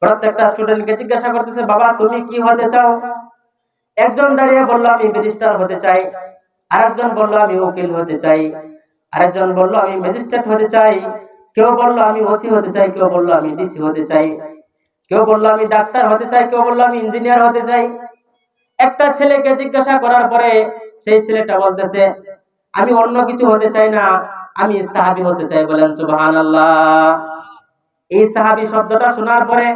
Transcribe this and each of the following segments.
প্রত্যেকটা স্টুডেন্টকে জিজ্ঞাসা করতেছে, বাবা তুমি কি হতে চাও? একজন দাঁড়িয়ে বলল আমি ব্যারিস্টার হতে চাই, আরেকজন বলল আমি উকিল হতে চাই, আরেকজন বলল আমি ম্যাজিস্ট্রেট হতে চাই, কেউ বলল আমি ওসি হতে চাই, কেউ বলল আমি ডিসি হতে চাই, কেউ বলল আমি ডাক্তার হতে চাই, কেউ বলল আমি ইঞ্জিনিয়ার হতে চাই। একটা ছেলেকে জিজ্ঞাসা করার পরে সেই ছেলেটা বলতেছে আমি অন্য কিছু হতে চাই না, আমি সাহাবী হতে চাই। বলেন সুবহানাল্লাহ। এই সাহাবী শব্দটা শোনার পরে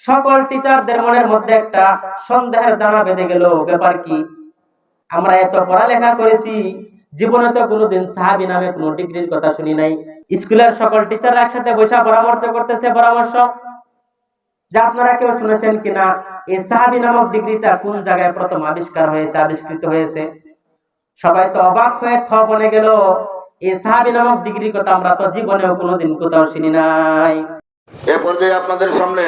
সকল টিচারদের মনের মধ্যে একটা সন্দেহের দানা বেঁধে গেল, ব্যাপার কি? আমরা এত পড়ালেখা করেছি, জীবনে তো কোনোদিন সাহাবী নামে কোনো ডিগ্রির কথা শুনি নাই। স্কুলের সকল টিচাররা একসাথে বসে পরামর্শ করতেছে, পরামর্শ যে আপনারা কেউ শুনেছেন কিনা এই সাহাবী নামক ডিগ্রিটা কোন জায়গায় প্রথম আবিষ্কৃত হয়েছে? সবাই তো অবাক হয়ে থ বনে গেল, এই সাহাবী নামক ডিগ্রির কথা আমরা তো জীবনেও কোনোদিন কোথাও শুনি নাই। এ পর্যায়ে আপনাদের সামনে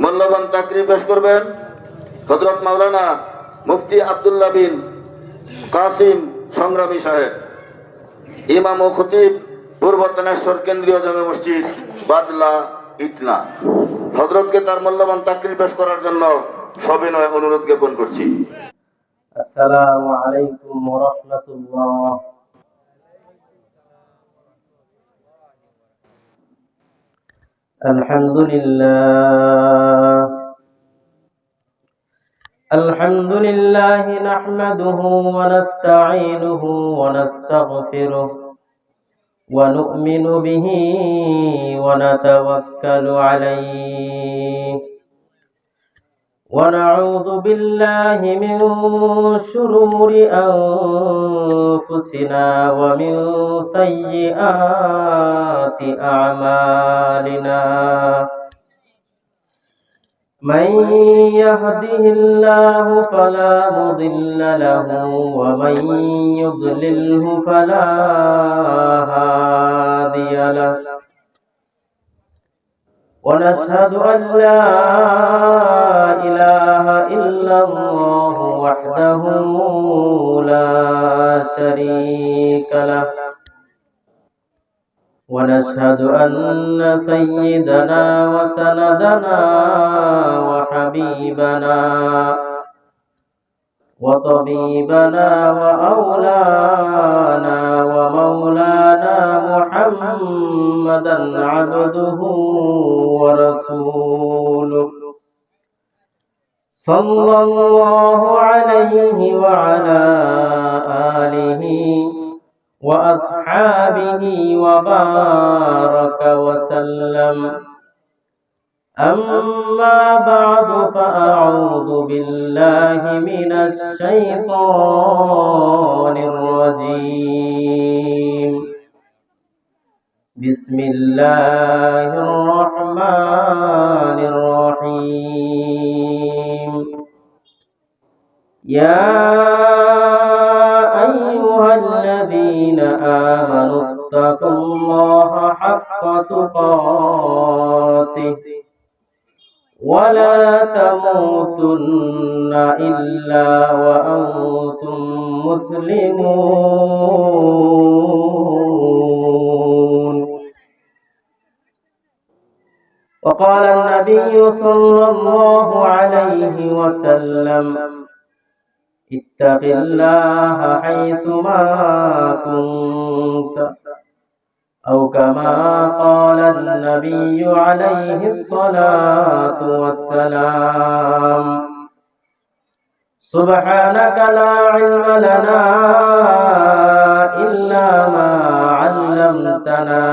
মূল্যবান তাকরির পেশ করবেন হযরত মাওলানা মুফতি আব্দুল্লাহ বিন কাসিম সংগ্রামী সাহেব, ইমাম ও খতিব পূর্ব তানেশ্বর কেন্দ্রীয় জামে মসজিদ বাদলা ইটনা। হযরতকে তার মূল্যবান তাকরির পেশ করার জন্য সবিনয় অনুরোধ জ্ঞাপন করছি। আসসালামু আলাইকুম ওয়া রাহমাতুল্লাহ। আলহামদুলিল্লাহ নাহমাদুহু ওয়া নাস্তাঈনুহু ওয়া নাস্তাগফিরুহ ওয়া নু'মিনু বিহি ওয়া নাতাওয়াক্কালু আলাইহি ওয়া নাউযু বিল্লাহি মিন শুরুরি আনফুসিনা ওয়া মিন সাইয়্যিআতি আ'মালিনা। من يهده الله فلا مضل له ومن يضلله فلا هادي له ونشهد أن لا إله إلا الله وحده لا شريك له ونشهد أن سيدنا وسندنا وحبيبنا وطبيبنا وأولانا ومولانا محمدا عبده ورسوله صلى الله عليه وعلى آله وأصحابه وبارك وسلم. أما بعد فأعوذ بالله من الشيطان الرجيم. بسم الله الرحمن الرحيم. يا أيها الذين آمنوا اتقوا الله حق تقاته ولا تموتن إلا وأنتم مسلمون. وقال النبي صلى الله عليه وسلم اتق الله حيثما كنت أو كما قال النبي عليه الصلاة والسلام. سبحانك لا علم لنا إلا ما علمتنا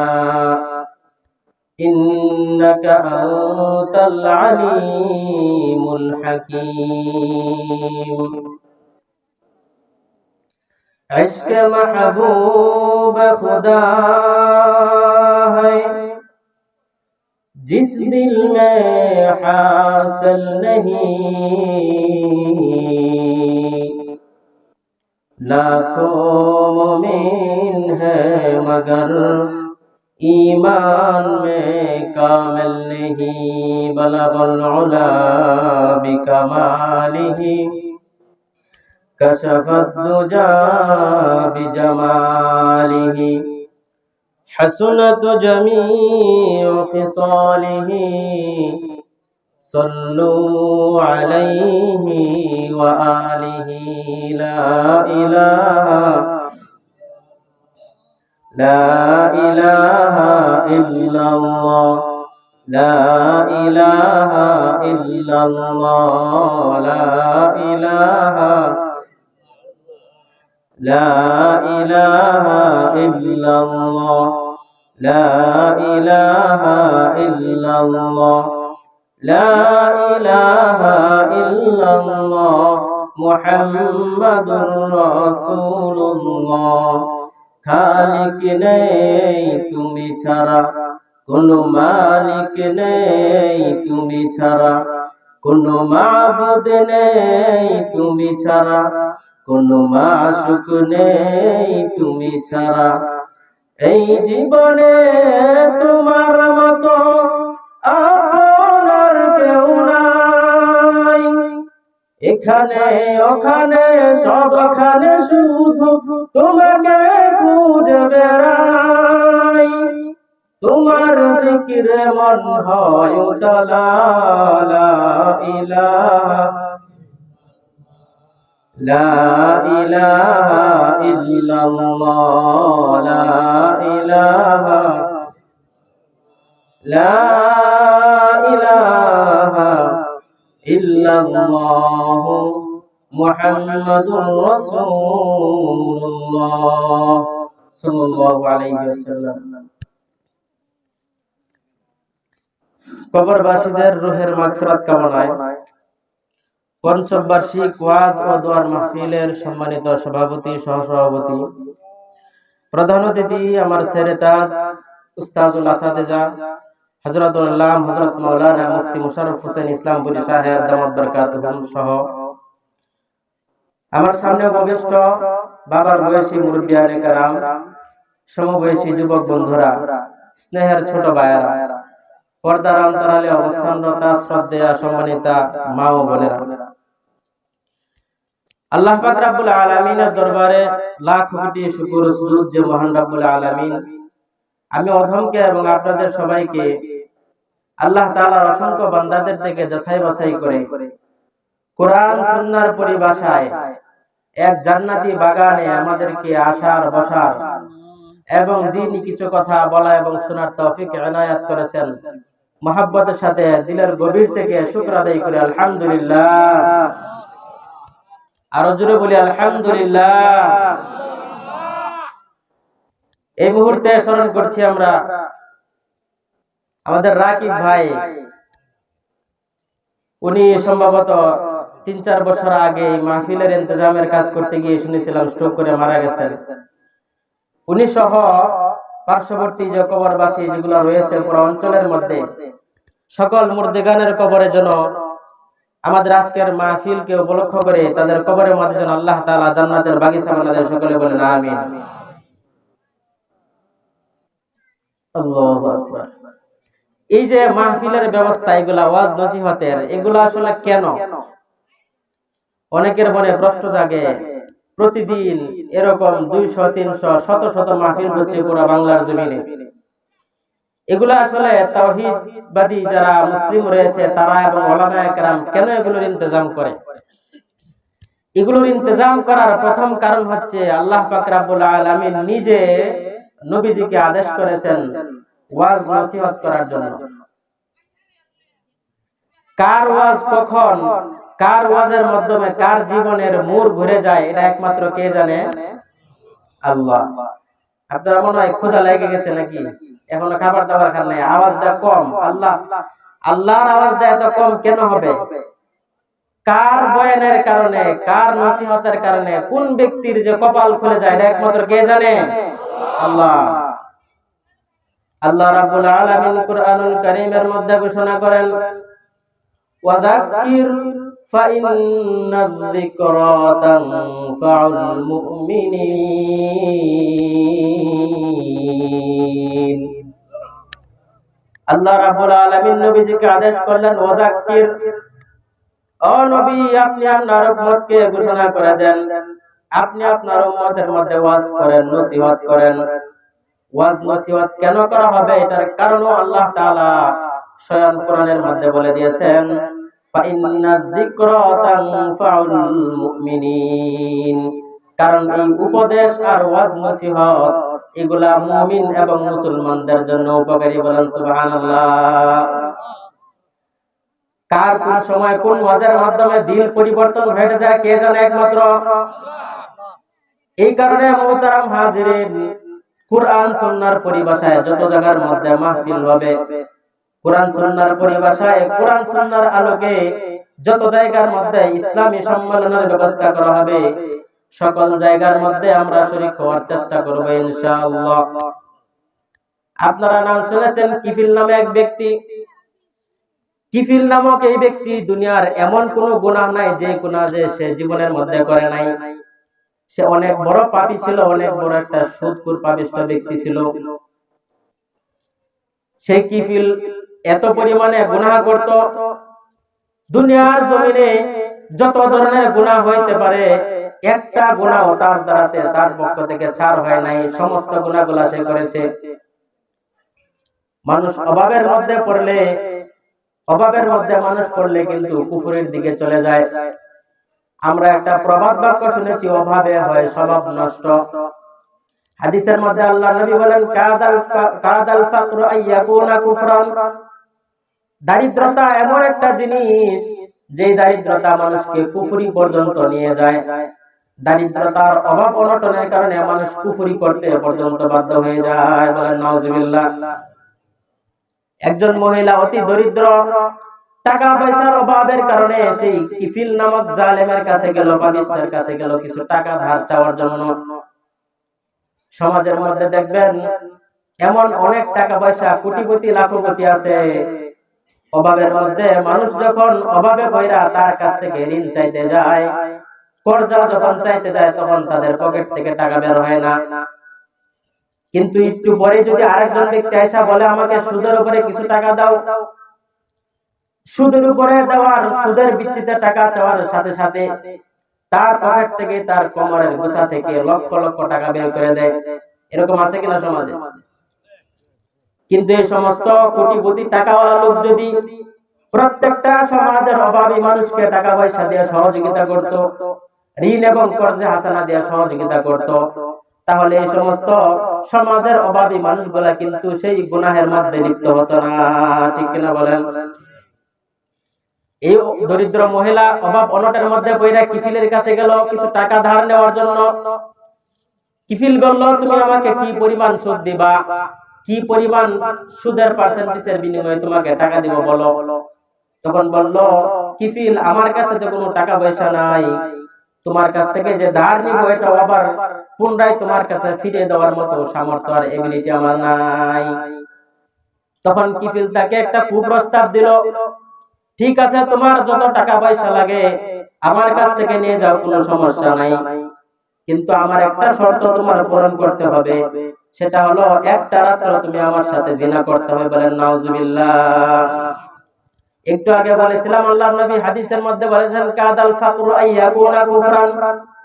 إنك أنت العليم الحكيم. عشق महबूब खुदा है जिस दिल में हासिल नहीं, लाखों मोमिन है मगर ईमान में कामिल नहीं। बलगल उला बिकमालिही कशफत दुजा बिजमालिही हसनत जमीउ फिसालिही صلوا عليه وآله لا إله إلا الله لا إله إلا الله لا إله إلا الله لا إله إلا الله لا إله إلا الله محمد رسول الله খালিক নেই তুমি ছাড়া কোনো মালিক নেই তুমি ছাড়া কোনো মাবুদ নেই তুমি ছাড়া কোনো মাশুক নেই তুমি ছাড়া এই জীবনে তোমার মতো আপনার কেউ নাই এখানে ওখানে সবখানে শুধু তোমাকে খুঁজে বেড়াই তোমার জিকিরে মন হয় উতলা লা ইলাহা ইল্লাল্লাহ লা ইলাহা ইল্লাল্লাহ মুহাম্মাদুর রাসূলুল্লাহ সাল্লাল্লাহু আলাইহি ওয়াসাল্লাম। কবরবাসীদের রূহের মাগফিরাত কামনায় পঞ্চম বার্ষিক ওয়াজ ও দোয়ার মাহফিলের সম্মানিত সভাপতি সহসভাপতি প্রধান অতিথি আমার সেরেতাজ উস্তাজুল আসাদেজা হযরতুল আল্লাহ হযরত মাওলানা মুফতি মুশাররফ হোসেন ইসলামপুরী সাহেব দামাত বরকাতুহুম সহ আমার সামনে উপবিষ্ট বাবার বয়সী মুরব্বিয়ানে কেরাম, সমবয়সী যুবক বন্ধুরা, স্নেহের ছোট ভাইয়েরা, পর্দার অন্তরালে অবস্থানরত শ্রদ্ধেয়া সম্মানিতা মা ও বোনেরা, আল্লাহ পাক রব্বুল আলামিনের দরবারে লাখ কোটি শুকর ও সুজুদ যে মহান রব্বুল আলামিন আমি অধমকে এবং আপনাদের সবাইকে আল্লাহ তাআলার অসংখ্য বান্দাদের থেকে যাচাই বাছাই করে কোরআন সুন্নাহর পরিভাষায় এক জান্নাতি বাগানে আমাদেরকে আসার বসার এবং দ্বীনি কিছু কথা বলা এবং শোনার তৌফিক এনায়েত করেছেন। মহব্বতের সাথে দিলের গভীর থেকে শুকর আদায় করে আলহামদুলিল্লাহ। আরো জোরে বলি আলহামদুলিল্লাহ। এই মুহূর্তে স্মরণ করছি আমরা আমাদের রাকিব ভাই, উনি সম্ভবত ৩-৪ বছর আগে এই মাহফিলের ইন্তজামের কাজ করতে গিয়ে শুনেছিলাম স্ট্রোক করে মারা গেছেন। উনি সহ পার্শ্ববর্তী যে কবরবাসী যেগুলো রয়েছে পুরো অঞ্চলের মধ্যে সকল মুর্দেগানের কবরের জন্য আমাদের আজকের মাহফিলকে উপলক্ষ করে তাদের কবরের মধ্যে যেন আল্লাহ তাআলা জান্নাতের বাগিচা বানায় দেন, সকলে বলেন আমিন। আল্লাহু আকবার। এই যে মাহফিলের ব্যবস্থা, এগুলা ওয়াজ নসিহতের, এগুলা আসলে কেন? অনেকের মনে প্রশ্ন জাগে। প্রতিদিন এরকম 200-300 শত শত মাহফিল হচ্ছে পুরো বাংলার জমিনে। এগুলা আসলে তাওহীদবাদী যারা মুসলিম রয়েছে তারা এবং উলামায়ে কেরাম কেন এগুলোর ইন্তজাম করে? এগুলোর ইন্তজাম করার প্রথম কারণ হচ্ছে আল্লাহ পাক রব্বুল আলামিন নিজে নবীজিকে আদেশ করেছেন ওয়াজ নসিহত করার জন্য। কার ওয়াজ কখন, কার ওয়াজের মাধ্যমে কার জীবনের মোড় ঘুরে যায় এটা একমাত্র কে জানে? আল্লাহ। আপনারা মনে হয় ক্ষুধা লেগে গেছে নাকি? এখনো খাবার দাবার খান নাই, আওয়াজটা কম। আল্লাহর আওয়াজটা এত কম কেন হবে? কার বয়ানের কারণে, কার নসিহতের কারণে কোন ব্যক্তির যে কপাল খুলে যায় এটা একমাত্র কে জানে? আল্লাহ। আল্লাহ রাব্বুল আলামিন কুরআনুল কারীমের মধ্যে ঘোষণা করেন, ওয়াযাক্কির ফাইন্নায যিকরা তানফাউল মুমিনিন। আল্লাহ রাব্বুল আলামিন নবীজিকে আদেশ করলেন, ওয়াযাক্কির, ও নবী আপনি আপনার উম্মতকে ঘোষণা করে দেন, আপনি আপনার উম্মতের মধ্যে ওয়াজ করেন, নসিহত করেন। ওয়াজ নসিহত কেন করা হবে এটার কারণও আল্লাহ তাআলা স্বয়ং কোরআনের মধ্যে বলে দিয়েছেন, ফাইন্নায যিকরা তানফাউল মুমিনিন, কারণ এই উপদেশ আর ওয়াজ নসিহত এগুলা মুমিন এবং মুসলমানদের জন্য উপকারী। বলেন সুবহানাল্লাহ। কার কোন সময় কোন ওয়াজের মাধ্যমে দিল পরিবর্তন হয়ে যায় কে জানে, একমাত্র। এই কারণে মুহতারাম হাজিরিন, কুরআন সুন্নাহর পরিভাষায় যত জায়গার মধ্যে মাহফিল হবে, কুরআন সুন্নাহর পরিভাষায় কুরআন সুন্নাহর আলোকে যত জায়গার মধ্যে ইসলামী সম্মেলনের ব্যবস্থা করা হবে, সকল জায়গার মধ্যে আমরা শরীক হওয়ার চেষ্টা করব ইনশাআল্লাহ। আপনারা নাম শুনেছেন কিফিল নামে এক ব্যক্তি। কিফিল নামক এই ব্যক্তি দুনিয়ার এমন কোন গুনাহ নাই যে গুনাহ যে সে জীবনের মধ্যে করে নাই। সে অনেক বড় পাপী ছিল, অনেক বড় একটা সুদখোর পাপিষ্ঠ ব্যক্তি ছিল। সেই কিফিল এত পরিমাণে গুনাহ করত, দুনিয়ার জমিনে যত ধরনের গুনাহ হইতে পারে একটা গুনাহ তার দ্বারাতে তার পক্ষ থেকে ছাড় হয় নাই, সমস্ত গুনাহগুলা সে করেছে। মানুষ অভাবের মধ্যে মানুষ পড়লে কিন্তু কুফরের দিকে চলে যায়। আমরা একটা প্রবাদ বাক্য শুনেছি, অভাবে হয় স্বভাব নষ্ট। হাদিসের মধ্যে আল্লাহ নবী বলেন, কাদাল ফাকরু আইয়াকুনা কুফরান, দারিদ্রতা এমন একটা জিনিস যে দারিদ্রতা মানুষকে কুফরি পর্যন্ত নিয়ে যায়। দারিদ্রতার অভাব অনটনের কারণে মানুষ কুফরি করতে পর্যন্ত বাধ্য হয়ে যায়। বলেন নাউজুবিল্লাহ। একজন মহিলা অতি দরিদ্র, টাকা পয়সার অভাবের কারণে সেই কিফিল নামক জালেমের কাছে গেল, পাপিষ্ঠের কাছে গেল কিছু টাকা ধার চাওয়ার জন্য। সমাজের মধ্যে দেখবেন এমন অনেক টাকা পয়সা কোটিপতি লাখপতি আছে, অভাবের মধ্যে মানুষ যখন অভাবে পয়রা তার কাছ থেকে ঋণ চাইতে যায়, কর্জা যখন চাইতে যায়, তখন তাদের পকেট থেকে টাকা বের হয় না। কিন্তু একটু পরে যদি আরেকজন ব্যক্তি এসে বলে, আমাকে সুদের উপরে কিছু টাকা দাও, সুদের উপরে দেওয়ার, সুদের ভিত্তিতে টাকা চাওয়ার সাথে সাথে তার পকেট থেকে, তার কোমরের গোছা থেকে লক্ষ লক্ষ টাকা বের করে দেয়। এরকম আছে কিনা সমাজে? কিন্তু এই সমস্ত কোটিপতি টাকাওয়ালা লোক যদি প্রত্যেকটা সমাজের অভাবী মানুষকে টাকা পয়সা দিয়ে সহযোগিতা করত, ঋণ এবং কর্জে হাসানা দিয়ে সহযোগিতা করত, তাহলে এই সমস্ত সমাজের অভাবী মানুষগুলা কিন্তু সেই গুনাহের মধ্যে লিপ্ত হতো না। ঠিক কিনা বলেন? এই দরিদ্র মহিলা অভাব অনটের মধ্যে পয়রা কিফিলের কাছে গেল কিছু টাকা ধার নেওয়ার জন্য। কিফিল বলল, তুমি আমাকে কি পরিমাণ সুদ দিবা, কি পরিমাণ সুদের পার্সেন্টেজের বিনিময়ে তোমাকে টাকা দিব বলো। তখন বলল কিফিল, আমার কাছে তো কোনো টাকা পয়সা নাই, তোমার কাছ থেকে যে ধার নিব এটা আবার পুনরায় তোমার কাছে ফিরে দেওয়ার মতো সামর্থ্য আর এবিলিটি আমার নাই। তখন কিফিল তাকে একটা কুপ্রস্তাব দিল, ঠিক আছে, তোমার যত টাকা পয়সা লাগে আমার কাছ থেকে নিয়ে যাও, কোনো সমস্যা নাই, কিন্তু আমার একটা শর্ত তোমার পূরণ করতে হবে, সেটা হলো একটা রাত্র তুমি আমার সাথে জিনা করতে হবে। বলেন নাউজুবিল্লাহ। একটু আগে বলেছিলাম আল্লাহর নবী হাদিসের মধ্যে বলেছেন, কাদাল ফাকরু আইয়াকুনা কুফরান,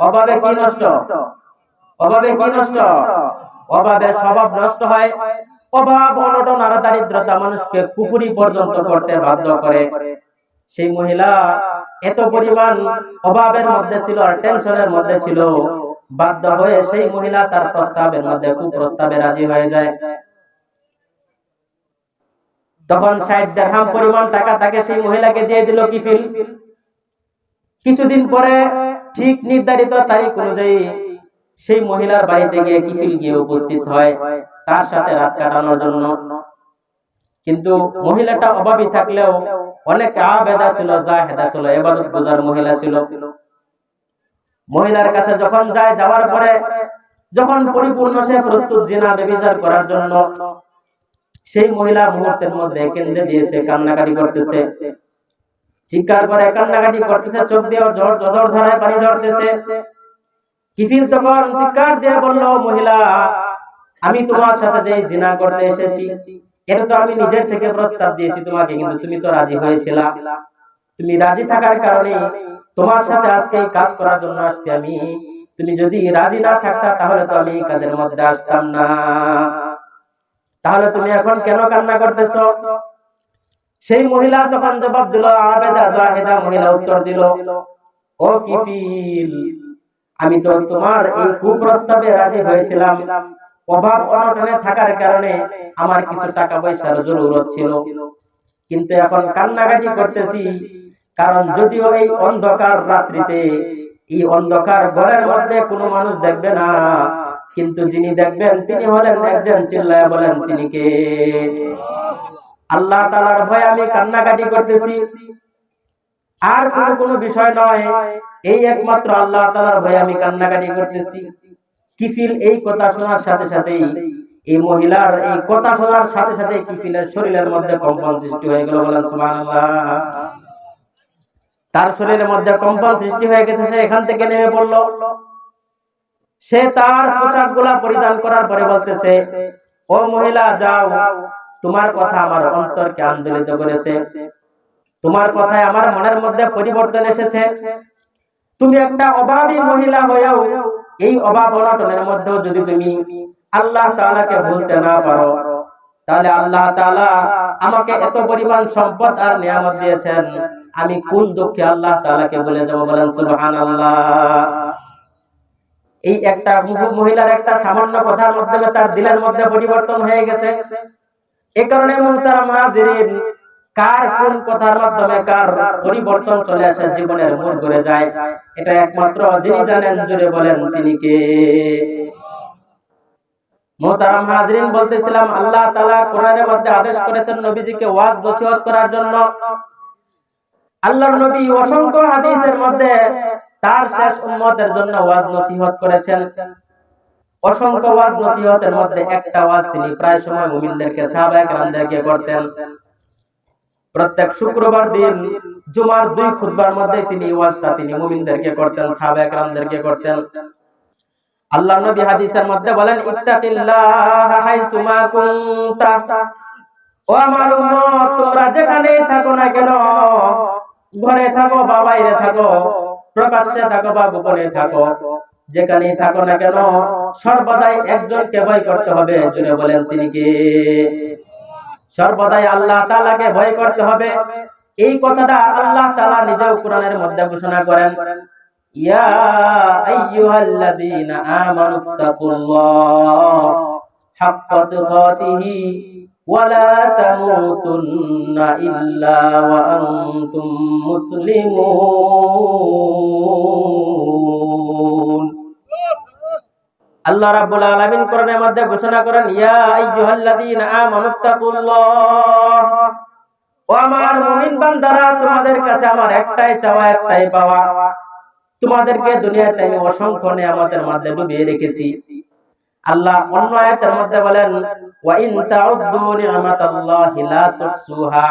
অভাবে কি নষ্ট? অভাবে কি নষ্ট? অভাবে স্বভাব নষ্ট হয়। অভাব অনটন আর দারিদ্রতা মানুষকে কুফরি পর্যন্ত করতে বাধ্য করে। সেই মহিলা এত পরিমাণ অভাবের মধ্যে ছিল আর টেনশনের মধ্যে ছিল, বাধ্য হয়ে সেই মহিলা তার প্রস্তাবের মধ্যে কুপ্রস্তাবে রাজি হয়ে যায়। তখন ৬০ দিরহাম পরিমাণ টাকা তাকে সেই মহিলাকে দিয়ে দিল কিফিল। কিছুদিন পরে ঠিক নির্ধারিত তারিখ অনুযায়ী সেই মহিলার বাড়িতে গিয়ে কিফিল গিয়ে উপস্থিত হয় তার সাথে রাত কাটানোর জন্য। কিন্তু মহিলাটা অভাবী থাকলেও অনেক আবেদা ছিল, জাহেদা ছিল, ইবাদত গুজার মহিলা ছিল। মহিলার কাছে যখন যায়, যাওয়ার পরে যখন পরিপূর্ণ সে প্রস্তুত জিনা ব্যভিচার করার জন্য, সেই মহিলা মুহূর্তের মধ্যে কেঁদে দিয়েছে, কান্নাকাটি করতেছে, চিৎকার করে কান্নাকাটি করতেছে, চোখ দিয়ে ঝড় ধারায় পানি ঝরতেছে। কিফিল তখন চিৎকার দিয়ে বলল, মহিলা, আমি তোমার সাথে যে জিনা করতে এসেছি এটা তো আমি নিজের থেকে প্রস্তাব দিয়েছি তোমাকে, কিন্তু তুমি তো রাজি হয়েছিলা। তুমি রাজি থাকার কারণে তোমার সাথে আজকে এই কাজ করার জন্য আসছি আমি। তুমি যদি রাজি না থাকতা তাহলে তো আমি এই কাজের মধ্যে আসতাম না। তাহলে তুমি এখন কেন কান্না করতেছো? সেই মহিলা তখন জবাব দিল, আবেদা জাহেদা মহিলা উত্তর দিল, ও কিফিল, আমি তো তোমার এই কুপ্রস্তাবে রাজি হয়েছিলাম। অভাব অনটনে থাকার কারণে আমার কিছু টাকা পয়সার জরুরত ছিল, কিন্তু এখন কান্নাকাটি করতেছি, কারণ যদিও এই অন্ধকার রাত্রিতে এই অন্ধকার ঘরের মধ্যে কোনো মানুষ দেখবে না, কিন্তু যিনি দেখবেন তিনি হলেন একজন, চিল্লায়া বলেন তিনি কে? আল্লাহ তাআলার ভয়ে আমি কান্নাকাটি করতেছি, আর কোনো বিষয় নয়, এই একমাত্র আল্লাহ তাআলার ভয়ে আমি কান্নাকাটি করতেছি। কিফিল এই কথা শোনার সাথে সাথেই, এই মহিলার এই কথা শোনার সাথে সাথে কিফিলের শরীরের মধ্যে কম্পন সৃষ্টি হয়ে গেল, বলেন সুবহানাল্লাহ। তার শরীরের মধ্যে কম্পন সৃষ্টি হয়ে গেছে, সে এখান থেকে নেমে পড়ল। সে তার পোশাকগুলা পরিধান করার পরে বলতেছে, ও মহিলা যাও, তোমার কথা আমার অন্তরকে আন্দোলিত করেছে, তোমার কথায় আমার মনের মধ্যে পরিবর্তন এসেছে। তুমি একটা অভাবী মহিলা হয়েও এই অভাব অনটনের মধ্যেও যদি তুমি আল্লাহ তাআলাকে ভুলতে না পারো, তাহলে আল্লাহ তাআলা আমাকে এত পরিমাণ সম্পদ আর নিয়ামত দিয়েছেন, আমি কোন দুঃখে আল্লাহ তাআলাকে ভুলে যাব, বলেন সুবহানাল্লাহ। এই একটা মহিলার একটা সামান্য কথার মাধ্যমে তার দিলের মধ্যে পরিবর্তন হয়ে গেছে। এই কারণে মুহতারাম হাজিরিন, কার কোন কথার মাধ্যমে কার পরিবর্তন চলে আসে, জীবনের মোড় ঘুরে যায়, এটা একমাত্র যিনি জানেন, জুড়ে বলেন তিনি কে? মুহতারাম হাজিরিন, বলতেছিলাম আল্লাহ তাআলা কোরআনের মধ্যে আদেশ করেছেন নবীজিকে ওয়াজ নসিহত করার জন্য। আল্লাহর নবী অসংখ্য হাদিসের মধ্যে তার শেষ উম্মতের জন্য ওয়াজ নসিহত করেছেন। অসংখ্য ওয়াজ নসিহতের মধ্যে একটা ওয়াজ তিনি প্রায় সময় মুমিনদেরকে, সাহাবায়ে কেরামদেরকে করতেন। প্রত্যেক শুক্রবার দিন জুমার 2 খুতবার মধ্যে তিনি ওয়াজটা তিনি মুমিনদেরকে করতেন, সাহাবায়ে কেরামদেরকে করতেন। আল্লাহর নবী হাদিসের মধ্যে বলেন, ইত্তাকিল্লাহা হাইসুমা কুনতা, ও আমার উম্মত, তোমরা যেখানেই থাকো না কেন, ঘরে থাকো বা বাইরে থাকো, প্রকাশ্যে থাকো বা গোপনে থাকো, যেখানেই থাকো না কেন, সর্বদাই একজনকে ভয় করতে হবে, জুড়ে বলেন তিনি কে? সর্বদাই আল্লাহ তাআলাকে ভয় করতে হবে। এই কথাটা আল্লাহ তাআলা নিজেও কোরআনের মধ্যে ঘোষণা করেন, ইয়া আইয়ুহাল্লাযীনা আমানুত্তাকুল্লাহ হাক্কা তুকাতিহি ওয়া লা তামুতুন্না ইল্লা ওয়া আনতুম মুসলিমুন। আল্লাহ রাব্বুল আলামিন কোরআনের মধ্যে ঘোষণা করেন, ইয়া আইয়ুহাল্লাযীনা আমানুত্তাকুল্লাহ, ও আমার মুমিন বান্দারা, তোমাদের কাছে আমার একটাই চাওয়া, একটাই পাওয়া, তোমাদেরকে দুনিয়াতে আমি অসংখ্য নিয়ামতের মধ্যে ডুবিয়ে রেখেছি। আল্লাহ অন্য আয়াতের মধ্যে বলেন, ওয়া ইন তাউদ্দু নি'মাতাল্লাহি লা তুহসুহা,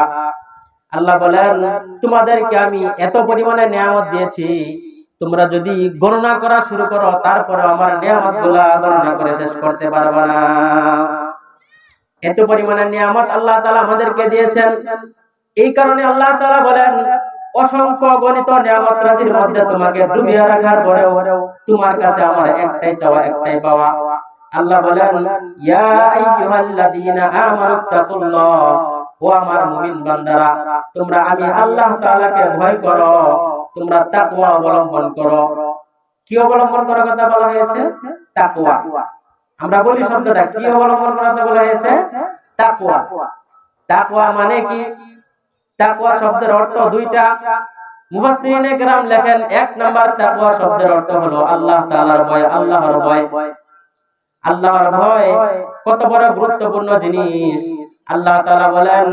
আল্লাহ বলেন তোমাদেরকে আমি এত পরিমাণে নিয়ামত দিয়েছি, তোমরা যদি গণনা করা শুরু করো, তারপরে আমার নিয়ামতগুলা গণনা করে শেষ করতে পারবে না। এত পরিমাণে নিয়ামত আল্লাহ তাআলা আমাদেরকে দিয়েছেন। এই কারণে আল্লাহ তাআলা বলেন, অসংখ্য গণিত নিয়ামত রাজির মধ্যে তোমাকে ডুবিয়ে রাখার পরেও তোমার কাছে আমার একটাই চাওয়া, একটাই পাওয়া। আল্লাহ বলেন, ইয়া আইয়ুহাল্লাযীনা আমানুত্তাকুল্লাহ, ও আমার মুমিন বান্দারা, তোমরা আমি আল্লাহ তাআলাকে ভয় করো, তোমরা তাকওয়া অবলম্বন করো। কি অবলম্বন করার কথা বলা হয়েছে? তাকওয়া। আমরা বলি শব্দটা কি অবলম্বন করার কথা বলা হয়েছে? তাকওয়া। তাকওয়া মানে কি? তাকওয়া শব্দের অর্থ দুইটা। মুফাসসিরিনে কেরাম লেখেন, 1 নাম্বার তাকওয়া শব্দের অর্থ হলো আল্লাহ তাআলার ভয়, আল্লাহর ভয়। আল্লাহর ভয় কত বড় গুরুত্বপূর্ণ জিনিস। আল্লাহ তাআলা বলেন,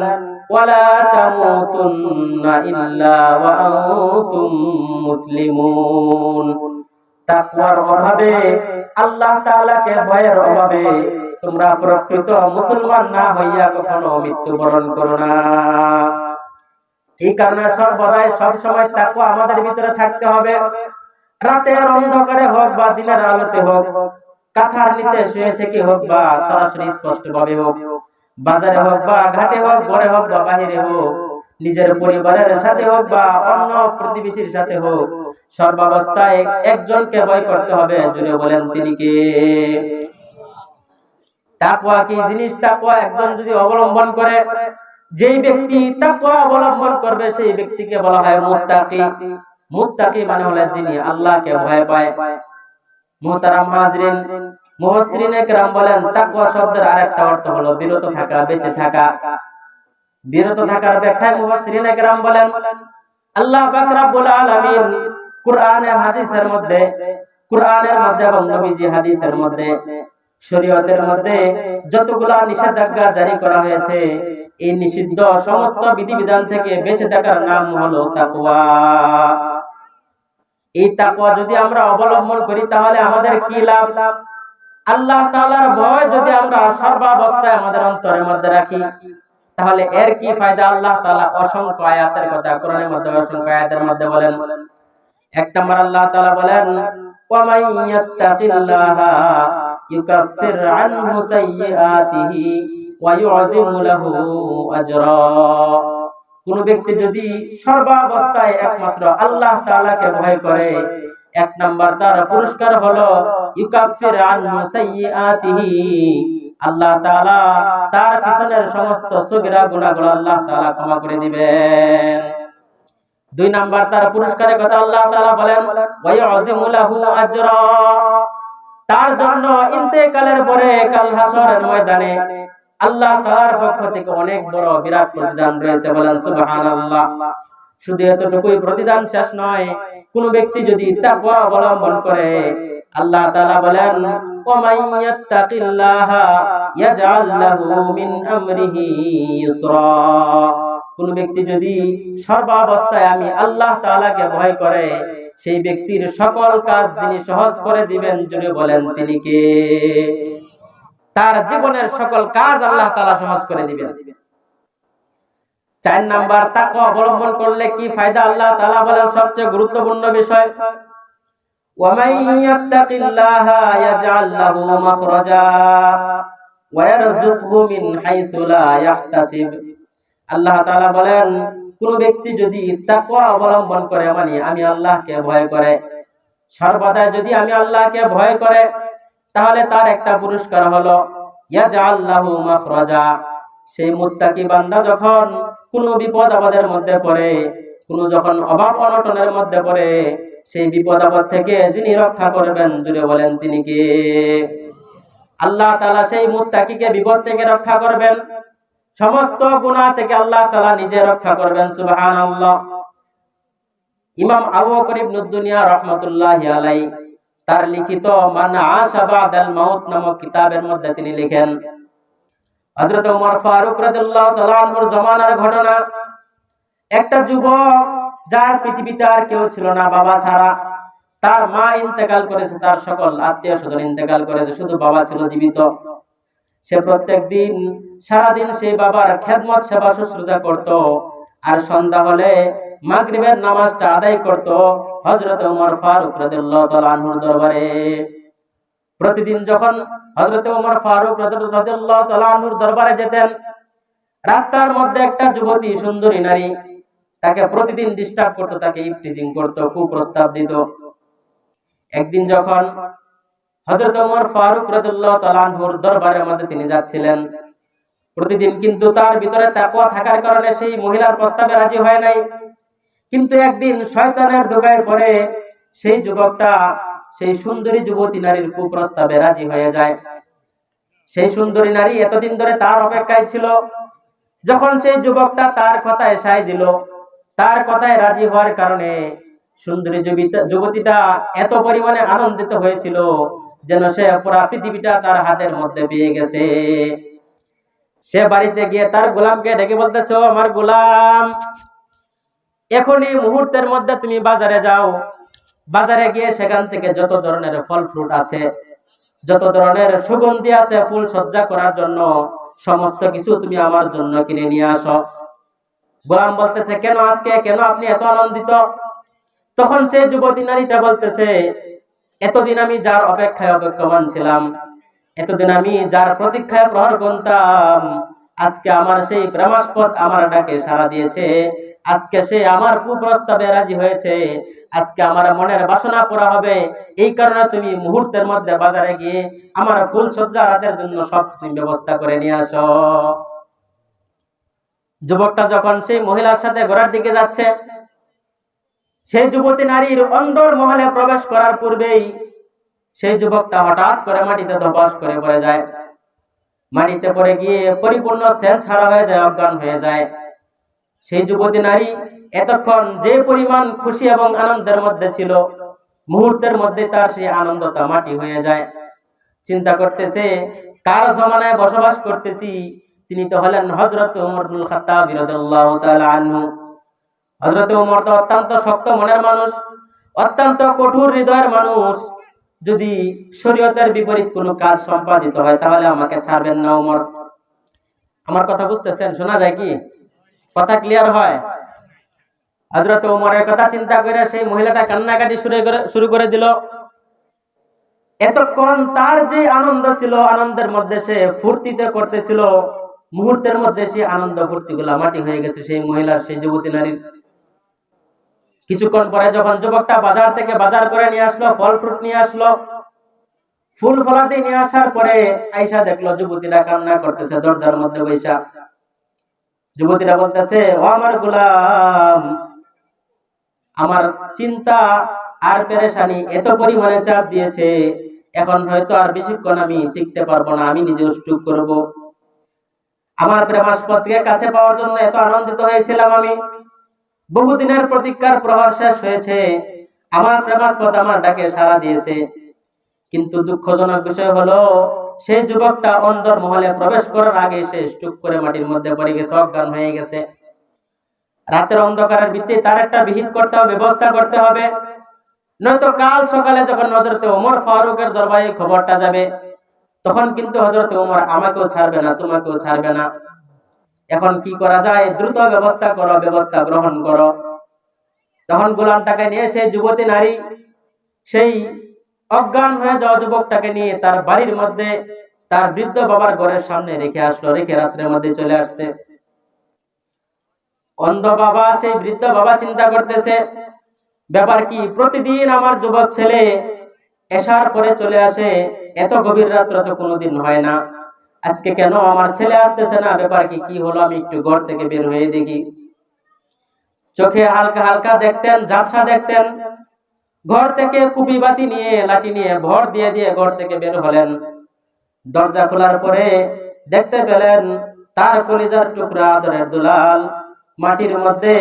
ওয়ালা তামুতুন্না ইল্লা ওয়া আনতুম মুসলিমুন। তাকওয়ার অভাবে, আল্লাহ তাআলাকে ভয়ের অভাবে তোমরা প্রকৃত মুসলমান না হইয়া কখনো মৃত্যুবরণ করো না। এই কারণে সর্বদাই সব সময় তাকওয়া আমাদের ভিতরে থাকতে হবে। রাতের অন্ধকারে হোক বা দিনের আলোতে হোক, কাঁথার নিচে শুয়ে থেকে হোক বা সরাসরি স্পষ্ট ভাবে হোক, বাজারে হোক বা ঘাটে হোক, ঘরে হোক বা বাহিরে হোক, নিজের পরিবারের সাথে হোক বা অন্য প্রতিবেশীর সাথে হোক, সর্বাবস্থায় একজনকে ভয় করতে হবে, জুড়ে বলেন তিনি কে? তাকওয়া কি জিনিস? তাকওয়া একজন যদি অবলম্বন করে, যেই ব্যক্তি তাকওয়া অবলম্বন করবে সেই ব্যক্তিকে বলা হয় মুত্তাকি। মুত্তাকি মানে হলো যিনি আল্লাহকে ভয় পায়। মুহতারাম হাজরিন, মুফাসসিরিনে কেরাম বলেন তাকওয়া শব্দের আরেকটা অর্থ হলো বিরত থাকা, বেঁচে থাকা। বিরত থাকার ব্যাখ্যায় মুফাসসিরিনে কেরাম বলেন আল্লাহ পাক রব্বুল আলামিন কুরআনের মধ্যে এবং নবীজি হাদিসের মধ্যে, শরীয়তের মধ্যে যতগুলা নিষেধাজ্ঞা জারি করা হয়েছে, এই নিষিদ্ধ সমস্ত বিধিবিধান থেকে বেঁচে থাকার নাম হলো তাকওয়া। এই তাকওয়া যদি আমরা অবলম্বন করি তাহলে আমাদের কি লাভ? আল্লাহ তাআলার ভয় যদি আমরা সর্বাবস্থায় আমাদের অন্তরের মধ্যে রাখি তাহলে এর কি ফায়দা? আল্লাহ তাআলা অসংখ্য আয়াতের কথা কোরআনের মধ্যে, অসংখ্য আয়াতের মধ্যে বলেন। এক নম্বর আল্লাহ তাআলা বলেন ওয়া মান ইয়াত্তাকিল্লাহা ইউকাফির আনহু সাইয়্যাতিহি ওয়া ইউযিম লাহু আজরা। কোন ব্যক্তি যদি সর্বাবস্থায় একমাত্র আল্লাহ তাআলাকে ভয় করে, এক নাম্বার তার পুরস্কার হলো ইউকাফির আনহু সাইয়্যাতিহি, আল্লাহ তাআলা তার পিছনের সমস্ত সগীরা গুনাহগুলো আল্লাহ তাআলা ক্ষমা করে দিবেন। দুই নাম্বার তার পুরস্কারের কথা আল্লাহ তাআলা বলেন ওয়া ইউযিমু লাহু আজরা, তার জন্য ইন্তেকালের পরে কাল হাসরের ময়দানে আল্লাহ তাআলার পক্ষ থেকে অনেক বড় বিরাট প্রতিদান রয়েছে। বলেন সুবহানাল্লাহ। শুধু এতটুকুই প্রতিদান শেষ নয়, কোন ব্যক্তি যদি তাকওয়া অবলম্বন করে, আল্লাহ তাআলা বলেন ওয়া মান ইয়াত্তাকিল্লাহা ইয়াজআল লাহু মিন আমরিহি ইউসরা, কোন ব্যক্তি যদি সর্বাবস্থায় আমি আল্লাহ তাআলাকে ভয় করে, সেই ব্যক্তির সকল কাজ যিনি সহজ করে দিবেন, যদি বলেন তিনি কে? তার জীবনের সকল কাজ আল্লাহ তাআলা সহজ করে দিবেন। চার নাম্বার তাকওয়া অবলম্বন করলে কি ফায়দা? আল্লাহ তাআলা বলেন সবচেয়ে গুরুত্বপূর্ণ বিষয় ওয়া মান ইয়াত্তাকিল্লাহা ইয়াজআল লাহু মাখরাজা ওয়া ইয়ারযুকহু মিন হাইসু লা ইয়াহতাসিব। আল্লাহ তাআলা বলেন কোন ব্যক্তি যদি তাকওয়া অবলম্বন করে, মানে আমি আল্লাহকে ভয় করে, সর্বদা যদি আমি আল্লাহকে ভয় করে, তাহলে তার একটা পুরস্কার হলো ইয়াজআল লাহু মাখরাজা। সেই মুত্তাকি বান্দা যখন কোন বিপদ আপদের মধ্যে পড়ে, কোন যখন অভাব অনটনের মধ্যে পড়ে, সেই বিপদ আপদ থেকে যিনি রক্ষা করবেন, জুড়ে বলেন তিনি কে? আল্লাহ তাআলা সেই মুত্তাকিকে বিপদ থেকে রক্ষা করবেন, সমস্ত গুনাহ থেকে আল্লাহ তাআলা নিজে রক্ষা করবেন। সুবহানাল্লাহ। ইমাম আবু বকর ইবনে দুনিয়া রাহমাতুল্লাহি আলাইহি তার লিখিত মান আশা বাদাল মাউত নামক কিতাবের মধ্যে তিনি লিখেন হযরত ওমর ফারুক রাদিয়াল্লাহু তাআলা আনহুর জামানার ঘটনা। একটা যুবক যার পৃথিবীতে আর কেউ ছিল না, বাবা ছাড়া। তার মা ইন্তেকাল করেছে, তার সকল আত্মীয় স্বজন ইন্তেকাল করেছে, শুধু বাবা ছিল জীবিত। সে প্রত্যেকদিন সারাদিন সেই বাবার খেদমত সেবা শুশ্রূষা করত, আর সন্ধ্যা হলে মাগরিবের নামাজটা আদায় করত হযরত ওমর ফারুক রাদিয়াল্লাহু তাআলা আনহুর দরবারে। প্রতিদিন যখন হযরত ওমর ফারুক রাদিয়াল্লাহু তাআলা আনহুর দরবারে যেতেন, রাস্তার মধ্যে একটা যুবতী সুন্দরী নারী তাকে প্রতিদিন ডিস্টার্ব করত, তাকে ইফটিজিং করত, কুপ্রস্তাব দিত। একদিন যখন হযরত ওমর ফারুক রাদিয়াল্লাহু তাআলা আনহুর দরবারের মধ্যে তিনি যাচ্ছিলেন, প্রতিদিন কিন্তু তার ভিতরে তাকওয়া থাকার কারণে সেই মহিলার প্রস্তাবে রাজি হয় নাই। কিন্তু একদিন শয়তানের ধোঁকায় পড়ে সেই যুবকটা সেই সুন্দরী যুবতী নারীর কুপ্রস্তাবে রাজি হয়ে যায়। সেই সুন্দরী নারী এতদিন ধরে তার অপেক্ষায় ছিল। যখন সেই যুবকটা তার কথায় সায় দিল, তার কথায় রাজি হওয়ার কারণে সুন্দরী যুবতীটা এত পরিমাণে আনন্দিত হয়েছিল যেন সে পুরো পৃথিবীটা তার হাতের মধ্যে পেয়ে গেছে। সে বাড়িতে গিয়ে তার গোলামকে ডেকে বলতেছে, ও আমার গোলাম, এখনই মুহূর্তের মধ্যে তুমি বাজারে যাও, বাজারে গিয়ে সেখান থেকে যত ধরনের ফল ফ্রুট আছে, যত ধরনের সুগন্ধি আছে ফুল সজ্জা করার জন্য, সমস্ত কিছু তুমি আমার জন্য কিনে নিয়ে আসো। গোলাম বলতেছে, কেন আজকে, কেন আপনি এত আনন্দিত? তখন সে যুবতী নারীটা বলতেছে, এতদিন আমি যার অপেক্ষায় অপেক্ষমান ছিলাম, এতদিন আমি যার প্রতীক্ষায় প্রহর গুনতাম, আজকে আমার সেই প্রেমাস্পদ আমার ডাকে সাড়া দিয়েছে, আজকে সে আমার কুপ্রস্তাবে রাজি হয়েছে, আজকে আমার মনের বাসনা পুরা হবে। এই কারণে তুমি মুহূর্তের মধ্যে বাজারে গিয়ে আমার ফুল সজ্জা রাতের জন্য সব তুমি ব্যবস্থা করে নিয়ে আসো। যুবকটা যখন সেই মহিলার সাথে ঘোড়ার দিকে যাচ্ছে, সেই যুবতী নারীর অন্দর মহলে প্রবেশ করার পূর্বেই সেই যুবকটা হঠাৎ করে মাটিতে ধপাস করে পড়ে যায়। মাটিতে পড়ে গিয়ে পরিপূর্ণ সেন্স হারা হয়ে যায়, অজ্ঞান হয়ে যায়। সেই যুবতী নারী এতক্ষণ যে পরিমাণ খুশি এবং আনন্দের মধ্যে ছিল, মুহূর্তের মধ্যে তার সেই আনন্দটা মাটি হয়ে যায়। চিন্তা করতেছে, কার জমানায় বসবাস করতেছি? তিনি তো হলেন হযরত ওমর ইবনুল খাত্তাব রাদিয়াল্লাহু তাআলা আনহু। হযরত ওমর তো অত্যন্ত শক্ত মনের মানুষ, অত্যন্ত কঠোর হৃদয়ের মানুষ। যদি শরীয়তের বিপরীত কোনো কাজ সম্পাদিত হয় তাহলে আমাকে ছাড়বেন না ওমর। আমার কথা বুঝতেছেন? শোনা যায় কি? কথা ক্লিয়ার হয়? হযরত ওমরের কথা চিন্তা করে সেই মহিলাটা কান্নাকাটি শুরু করে দিল। এতক্ষণ তার যে আনন্দ ছিল, আনন্দের মধ্যে সে ফুর্তিতে করতেছিল, মুহূর্তের মধ্যে সেই আনন্দ ফুর্তিগুলা মাটি হয়ে গেছে সেই মহিলার, সেই যুবতী নারীর। কিছুক্ষণ পরে যখন যুবকটা বাজার থেকে বাজার করে নিয়ে আসলো, ফল ফ্রুট নিয়ে আসলো, ফুল ফলাদি নিয়ে আসার পরে আয়েশা দেখলো যুবতীরা কান্না করতেছে দরজার মধ্যে বৈশা। যুবতীরা বলতেছে, ও আমার গোলাম, আমার চিন্তা আর পেরেশানি এত পরিমাণে চাপ দিয়েছে, এখন হয়তো আর বেশিক্ষণ আমি টিকতে পারবো না, আমি নিজে স্ট্রোক করব। আমার প্রেমাস্পদকে কাছে পাওয়ার জন্য এত আনন্দিত হয়েছিলাম আমি, বহুদিনের প্রতীক্ষার প্রহর শেষ হয়েছে, আমার প্রেমাস্পদ আমার ডাকে সাড়া দিয়েছে। কিন্তু দুঃখজনক বিষয় হলো সেই যুবকটা অন্দর মহলে প্রবেশ করার আগে সে স্ট্রোক করে মাটির মধ্যে পড়ে গেছে, অজ্ঞান হয়ে গেছে। রাতের অন্ধকারের ভিত্তিতে তার একটা বিহিত করতে হবে, ব্যবস্থা করতে হবে, নয়তো কাল সকালে যখন হযরত ওমর ফারুকের দরবারে খবরটা যাবে, তখন কিন্তু হযরত ওমর আমাকেও ছাড়বে না, তোমাকেও ছাড়বে না। এখন কি করা যায়? দ্রুত ব্যবস্থা করো, ব্যবস্থা গ্রহণ করো। তখন গোলামটাকে নিয়ে সেই যুবতী নারী সেই অজ্ঞান হয়ে যাওয়া যুবকটাকে নিয়ে তার বাড়ির মধ্যে তার বৃদ্ধ বাবার ঘরের সামনে রেখে আসলো, রেখে রাত্রের মধ্যে চলে আসছে। অন্ধ বাবা, সেই বৃদ্ধ বাবা চিন্তা করতেছে, ব্যাপার কি? প্রতিদিন আমার যুবক ছেলে এশার পরে চলে আসে, এত গভীর রাত্রে তো কোনোদিন হয় না, আজকে কেন আমার ছেলে আসতেছে না? ব্যাপার কি? কি হলো? আমি একটু ঘর থেকে বের হয়ে দেখি। চোখে হালকা হালকা দেখতেন, ঝাপসা দেখতেন। ঘর থেকে কুপি বাতি নিয়ে, লাঠি নিয়ে ভর দিয়ে দিয়ে ঘর থেকে বের হলেন। দরজা খোলার পরে দেখতে পেলেন তার কলিজার টুকরা আদরের দুলাল মাটির মধ্যে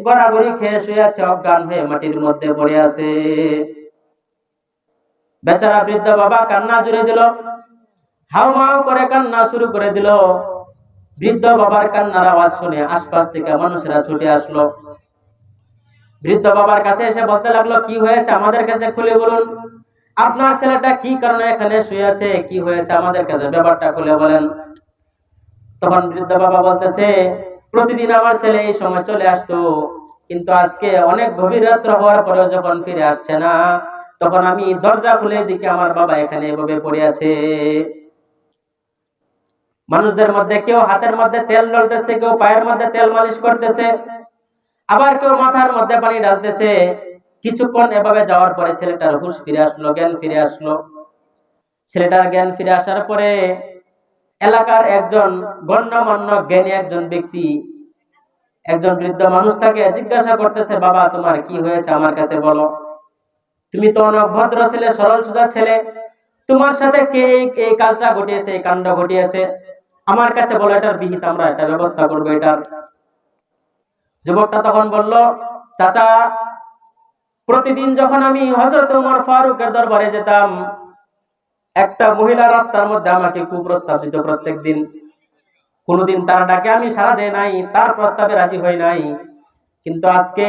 গড়াগড়ি খেয়ে শুয়ে আছে, অজ্ঞান হয়ে মাটির মধ্যে পড়ে আছে। বেচারা বৃদ্ধ বাবা কান্না জুড়ে দিল, হাউমাউ করে কান্না শুরু করে দিল। বৃদ্ধ বাবার কান্নার আওয়াজ শুনে আশপাশ থেকে মানুষেরা ছুটে আসলো। বৃদ্ধ বাবার কাছে এসে বলতে লাগলো, কি হয়েছে? আমাদের কাছে খুলে বলুন, আপনার ছেলেটা কি কারণে এখানে শুয়ে আছে, কি হয়েছে? আমাদের কাছে ব্যাপারটা খুলে বলেন। তখন বৃদ্ধ বাবা বলতেছে, প্রতিদিন আমার ছেলে এই সময় চলে আসতো, কিন্তু আজকে অনেক গভীর রাত্র হওয়ার পরেও যখন ফিরে আসছে না, তখন আমি দরজা খুলে দিকে আমার বাবা এখানে এভাবে পড়ে আছে। মানুষদের মধ্যে কেউ হাতের মধ্যে তেল ডলতেছে, কেউ পায়ের মধ্যে তেল মালিশ করতেছে, আবার কেউ মাথার মধ্যে পানি ঢালতেছে। কিছুক্ষণ এভাবে যাওয়ার পরে ছেলেটার হুঁশ ফিরে আসলো, জ্ঞান ফিরে আসলো। ছেলেটার জ্ঞান ফিরে আসার পরে এলাকার একজন গণ্যমান্য জ্ঞানী একজন ব্যক্তি, একজন বৃদ্ধ মানুষ তাকে জিজ্ঞাসা করতেছে, বাবা তোমার কি হয়েছে আমার কাছে বলো, তুমি তো অনেক ভদ্র ছেলে, সরল সোজা ছেলে, তোমার সাথে কে এই কাজটা ঘটিয়েছে, এই কাণ্ড ঘটিয়েছে, আমার কাছে বলো, এটার বিহিত আমরা একটা ব্যবস্থা করবো এটার। যুবকটা তখন বলল, চাচা, প্রতিদিন যখন আমি হযরত ওমর ফারুকের দরবারে যেতাম, একটা মহিলা রাস্তার মধ্যে আমাকে কুপ্রস্তাব দিত প্রত্যেক দিন। কোনোদিন তার ডাকে আমি সাড়া দেই নাই, তার প্রস্তাবে রাজি হই নাই, কিন্তু আজকে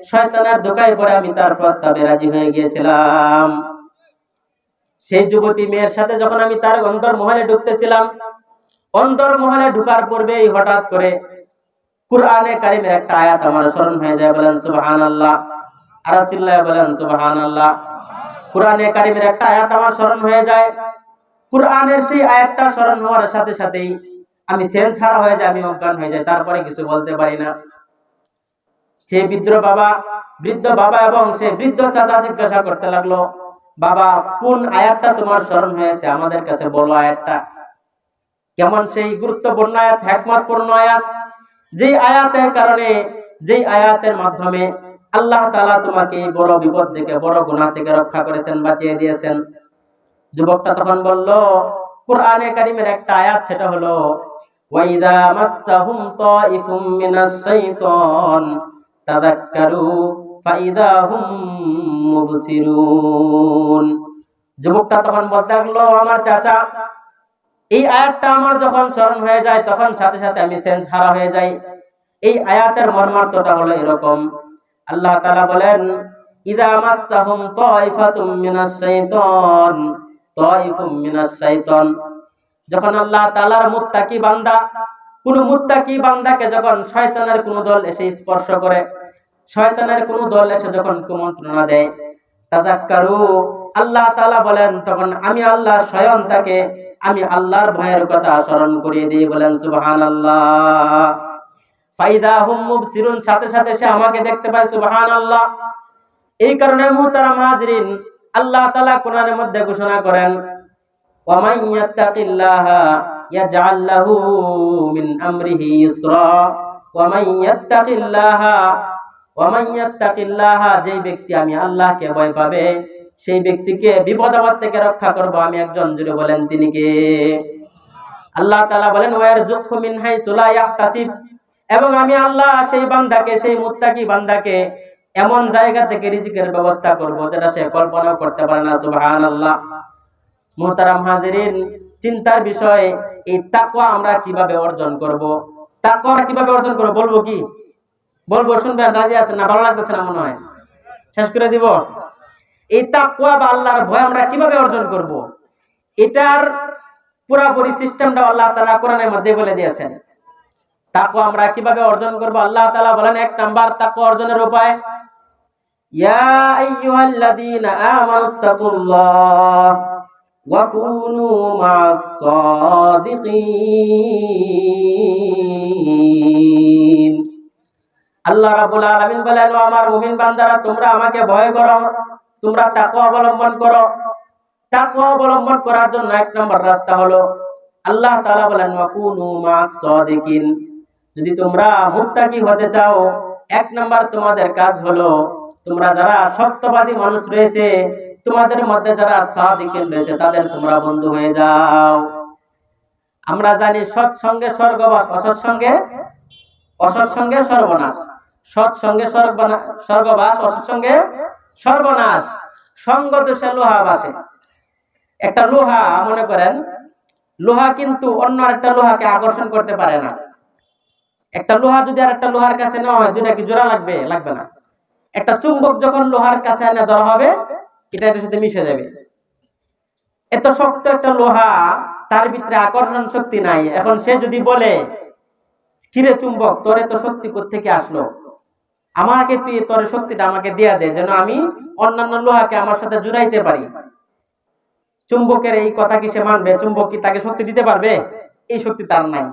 শয়তানের ধোঁকায় পড়ে আমি তার প্রস্তাবে রাজি হয়ে গিয়েছিলাম। সেই যুবতী মেয়ের সাথে যখন আমি তার অন্তর মহলে ঢুকতেছিলাম, অন্তর মহলে ঢুকার পূর্বেই হঠাৎ করে কুরআনে কারীমের একটা আয়াত আমার স্মরণ হয়ে যায়। বলেন সুবহানাল্লাহ। আর চিল্লায় বলেন সুবহানাল্লাহ। কুরআনে কারীমের একটা আয়াত আমার স্মরণ হয়ে যায়। কুরআনের সেই আয়াতটা স্মরণ হওয়ার সাথে সাথেই আমি সেন্স হারা হয়ে যাই, আমি অজ্ঞান হয়ে যাই, তারপরে কিছু বলতে পারি না। সেই বৃদ্ধ বাবা এবং সেই বৃদ্ধ চাচা জিজ্ঞাসা করতে লাগলো, বাবা কোন আয়াতটা তোমার স্মরণ হয়েছে আমাদের কাছে বলো, আয়াতটা কেমন, সেই গুরুত্বপূর্ণ আয়াত, হিকমতপূর্ণ আয়াত, যেই আয়াতের কারণে, যেই আয়াতের মাধ্যমে আল্লাহ তাআলা তোমাকে বড় বিপদ থেকে, বড় গুনাহ থেকে রক্ষা করেছেন, বাঁচিয়ে দিয়েছেন। যুবকটা তখন বলল, কোরআনে কারীমের একটা আয়াত, সেটা হলো ওয়াইদা মাসসাহুম তাইফুম মিনাশ শাইতান তাযাক্কারু ফাইদা হুম মুবসিরুন। যুবকটা তখন বলতে লাগলো, আমার চাচা, এই আয়াতটা আমার যখন স্মরণ হয়ে যায় তখন সাথে সাথে আমি সেন্স হারা হয়ে যাই। এই আয়াতের মর্মার্থটা হলো এরকম, আল্লাহ তাআলা বলেন, ইযা মাসসাহুম তাইফাতুম মিনাশ শাইতান, তাইফুম মিনাশ শাইতান, যখন আল্লাহ তাআলার মুত্তাকি বান্দা, কোন মুত্তাকি বান্দাকে যখন শয়তানের কোন দল এসে স্পর্শ করে, শয়তানের কোন দল এসে যখন কুমন্ত্রণা দেয়, তাযাক্কারু, আল্লাহ তাআলা বলেন, তখন আমি আল্লাহ স্বয়ং তাকে, আমি আল্লাহর ভয়ের কথা স্মরণ করিয়ে দিই। বলেন সুবহানাল্লাহ। ফাইদা হুম মুবসিরুন, সাথে সাথে সে আমাকে দেখতে পায়। সুবহানাল্লাহ। এই কারণে মুহতারাম হাজিরিন, আল্লাহ তাআলা কোরআনের মধ্যে ঘোষণা করেন, ওয়া মান ইয়াত্তাকিল্লাহা ইয়াজআল লাহু মিন আমরিহি ইসরা, ওয়া মান ইয়াত্তাকিল্লাহা, যেই ব্যক্তি আমি আল্লাহকে ভয় পাবে, সেই ব্যক্তিকে বিপদ আপদ থেকে রক্ষা করব আমি একজন। জুড়ে বলেন, তিনি কে? আল্লাহ তাআলা বলেন, ওয়ারযুকহু মিন হাইসু লা ইয়াহতাসিব, এবং আমি আল্লাহ সেই বান্দাকে, সেই মুত্তাকি বান্দাকে এমন জায়গা থেকে রিজিকের ব্যবস্থা করব যেটা সে কল্পনাও করতে পারে না। সুবহানাল্লাহ। মুহতারাম হাজিরিন, চিন্তার বিষয়, এই তাকওয়া আমরা কিভাবে অর্জন করব? তাকওয়া কিভাবে অর্জন করব বলবো কি? বলবো, শুনবেন? রাজি আছেন না? ভালো লাগতেছে না মনে হয়? শেষ করে দিব। এই তাকওয়া বা আল্লাহর ভয় আমরা কিভাবে অর্জন করব? এটার পুরোপুরি সিস্টেমটা আল্লাহ তাআলা কোরআনের মধ্যে বলে দিয়েছেন। তাকওয়া আমরা কিভাবে অর্জন করব? আল্লাহ তাআলা বলেন, এক নাম্বার তাকওয়া অর্জনের উপায়, ইয়া আইয়ুহাল্লাযীনা আমানুত্তাকুল্লাহ ওয়া কুনু মা'আস সাদিকিন। আল্লাহ রাব্বুল আলামিন বলেন, ও আমার মুমিন বান্দারা, তোমরা আমাকে ভয় করো, তোমরা তাকওয়া অবলম্বন করো। তাকওয়া অবলম্বন করার জন্য এক নম্বর রাস্তা হলো, আল্লাহ তাআলা বলেন, ওয়া কুনু মা'আস সাদিকিন, যদি তোমরা মুত্তাকি হতে চাও, এক নম্বর তোমাদের কাজ হলো, তোমরা যারা সত্যবাদী মানুষ রয়েছে, তোমাদের মধ্যে যারা সাদিকিন রয়েছে, তাদের তোমরা বন্ধু হয়ে যাও। আমরা জানি সৎসঙ্গে স্বর্গবাস, অসৎসঙ্গে সর্বনাশ। সৎসঙ্গে স্বর্গবাস, অসৎসঙ্গে সর্বনাশ। সঙ্গ দোষে লোহা বাসে। একটা লোহা, মনে করেন, লোহা কিন্তু অন্য আরেকটা লোহাকে আকর্ষণ করতে পারে না। একটা লোহা যদি আর একটা লোহার কাছে নেওয়া হয়, দুইটা কি জোড়া লাগবে? লাগবে না। একটা চুম্বক যখন লোহার কাছে এনে ধরা হবে, এটার সাথে মিশে যাবে। এত শক্ত একটা লোহা, তার ভিতরে আকর্ষণ শক্তি নাই। এখন সে যদি বলে, কিরে চুম্বক, তোর এত শক্তি কোত্থেকে আসলো? আমাকে তুই তোর শক্তিটা আমাকে দিয়া দে, যেন আমি অন্যান্য লোহাকে আমার সাথে জুড়াইতে পারি। চুম্বকের এই কথা কি সে মানবে? চুম্বক কি তাকে শক্তি দিতে পারবে? এই শক্তি তার নাই।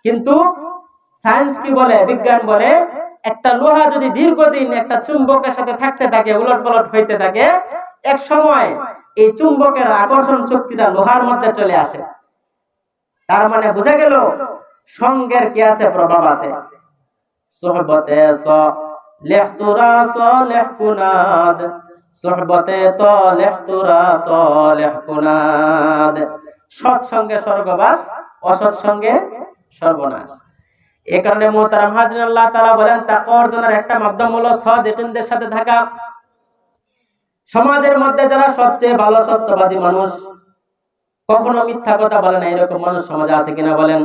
কিন্তু সায়েন্স কি বলে, বিজ্ঞান বলে, একটা লোহা যদি দীর্ঘদিন একটা চুম্বকের সাথে থাকতে থাকে, উলট পালট হইতে থাকে, এক সময় এই চুম্বকের আকর্ষণ শক্তিটা লোহার মধ্যে চলে আসে। তার মানে বোঝা গেল, সঙ্গের কি আছে? প্রভাব আছে। সুহবতে সালেহতুরা সালেহকুনাদ, সুহবতে তালেহতুরা তালেহকুনাদ। সৎসঙ্গে স্বর্গবাস, অসৎসঙ্গে সর্বনাশ। এই কারণে মুহতারাম হাজিরিন, আল্লাহ তাআলা বলেন, তাকওয়া অর্জনের একটা মাধ্যম হলো সাদিকিনদের সাথে থাকা। সমাজের মধ্যে যারা সবচেয়ে ভালো সত্যবাদী মানুষ, কখনো মিথ্যা কথা বলে না, এরকম মানুষ সমাজে আছে কিনা বলেন?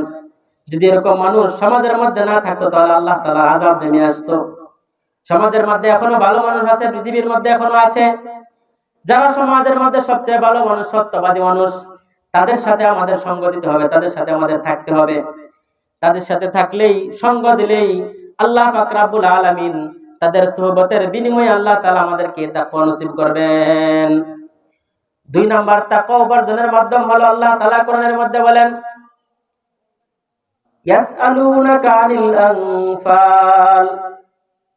যদি এরকম মানুষ সমাজের মধ্যে না থাকতো, তাহলে আল্লাহ তাআলা আযাব নেমে আসতো। সমাজের মধ্যে এখনো ভালো মানুষ আছে, পৃথিবীর মধ্যে এখনো আছে। যারা সমাজের মধ্যে সবচেয়ে ভালো মানুষ, সত্যবাদী মানুষ, তাদের সাথে আমাদের সঙ্গ দিতে হবে, তাদের সাথে আমাদের থাকতে হবে। তাদের সাথে থাকলেই, সঙ্গ দিলেই আল্লাহ পাক রব্বুল আলামিন তাদের সুহবতের বিনিময়ে আল্লাহ তাআলা আমাদেরকে তাকওয়া নসিব করবেন। দুই নাম্বার তাকওয়া উপার্জনের মাধ্যম হলো, আল্লাহ তাআলা কোরআনের মধ্যে বলেন, ইয়াসআলুনাকা আনিল আনফাল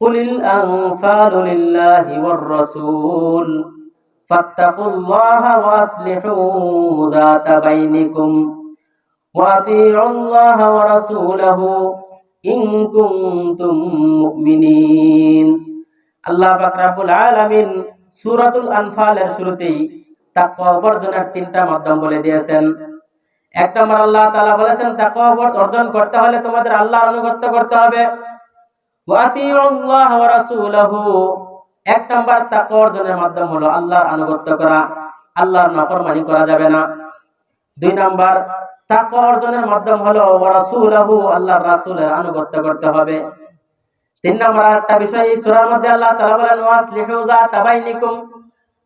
কুলিল আনফালু লিল্লাহি ওয়ার রাসূল ফাত্তাকুল্লাহা ওয়া আসলিহু যাতা বাইনিকুম ওয়া আতিউল্লাহা ওয়া রাসূলাহু ইন কুনতুম মুমিনিন। আল্লাহ পাক রব্বুল আলামিন সূরাতুল আনফালের শুরুতেই তাকওয়া অর্জনের তিনটা মাধ্যম বলে দিয়েছেন। এক নম্বর আল্লাহ তাআলা বলেছেন তাকওয়া অর্জন করতে হলে তোমাদের আল্লাহর আনুগত্য করতে হবে। ওয়া আতিউল্লাহ ওয়া রাসূলাহু, এক নম্বর তাকওয়া অর্জনের মাধ্যম হলো আল্লাহর আনুগত্য করা, আল্লাহর নাফরমানি করা যাবে না। দুই নম্বর তাকওয়া অর্জনের মাধ্যম হলো ওয়া রাসূলাহু, আল্লাহর রাসূলের আনুগত্য করতে হবে। তিন নম্বর একটা বিষয় এই সূরার মধ্যে আল্লাহ তাআলা বলেন ওয়াসলিহু যাতা বাইনিকুম,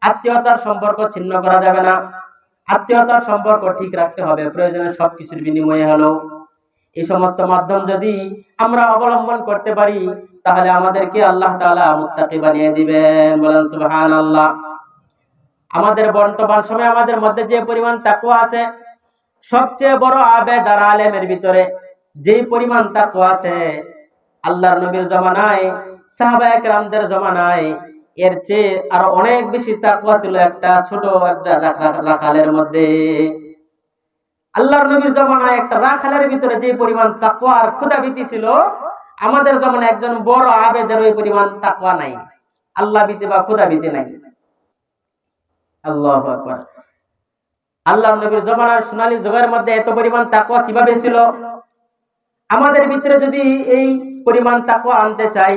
আত্মীয়তার সম্পর্ক ছিন্ন করা যাবে না, আত্মীয়তার সম্পর্ক ঠিক রাখতে হবে, প্রয়োজনে সবকিছুর বিনিময়ে হলো। এই সমস্ত মাধ্যম যদি আমরা অবলম্বন করতে পারি তাহলে আমাদেরকে আল্লাহ তাআলা মুত্তাকি বানিয়ে দিবেন। বলেন সুবহানাল্লাহ। আমাদের বর্তমান সময়ে আমাদের মধ্যে যে পরিমাণ তাকওয়া আছে, সবচেয়ে বড় আবেদ আর আলেমের ভিতরে যে পরিমাণ তাকওয়া আছে, আল্লাহর নবীর জামানায় সাহাবায়ে কেরামদের জামানায় এর চেয়ে আরো অনেক বেশি তাকওয়া ছিল একটা ছোট একটা রাখালের মধ্যে। আল্লাহর নবীর জামানায় একটা রাখালের ভিতরে যে পরিমাণ তাকওয়া আর খোদাভীতি ছিল, আমাদের জামানায় একজন বড় আবেদের ওই পরিমাণ তাকওয়া নাই, আল্লাহ ভীতি বা খোদাভীতি নাই। আল্লাহু আকবার। আল্লাহর নবীর জামানার সোনালী যুগের মধ্যে এত পরিমাণ তাকওয়া কিভাবে ছিল? আমাদের ভিতরে যদি এই পরিমাণ তাকওয়া আনতে চাই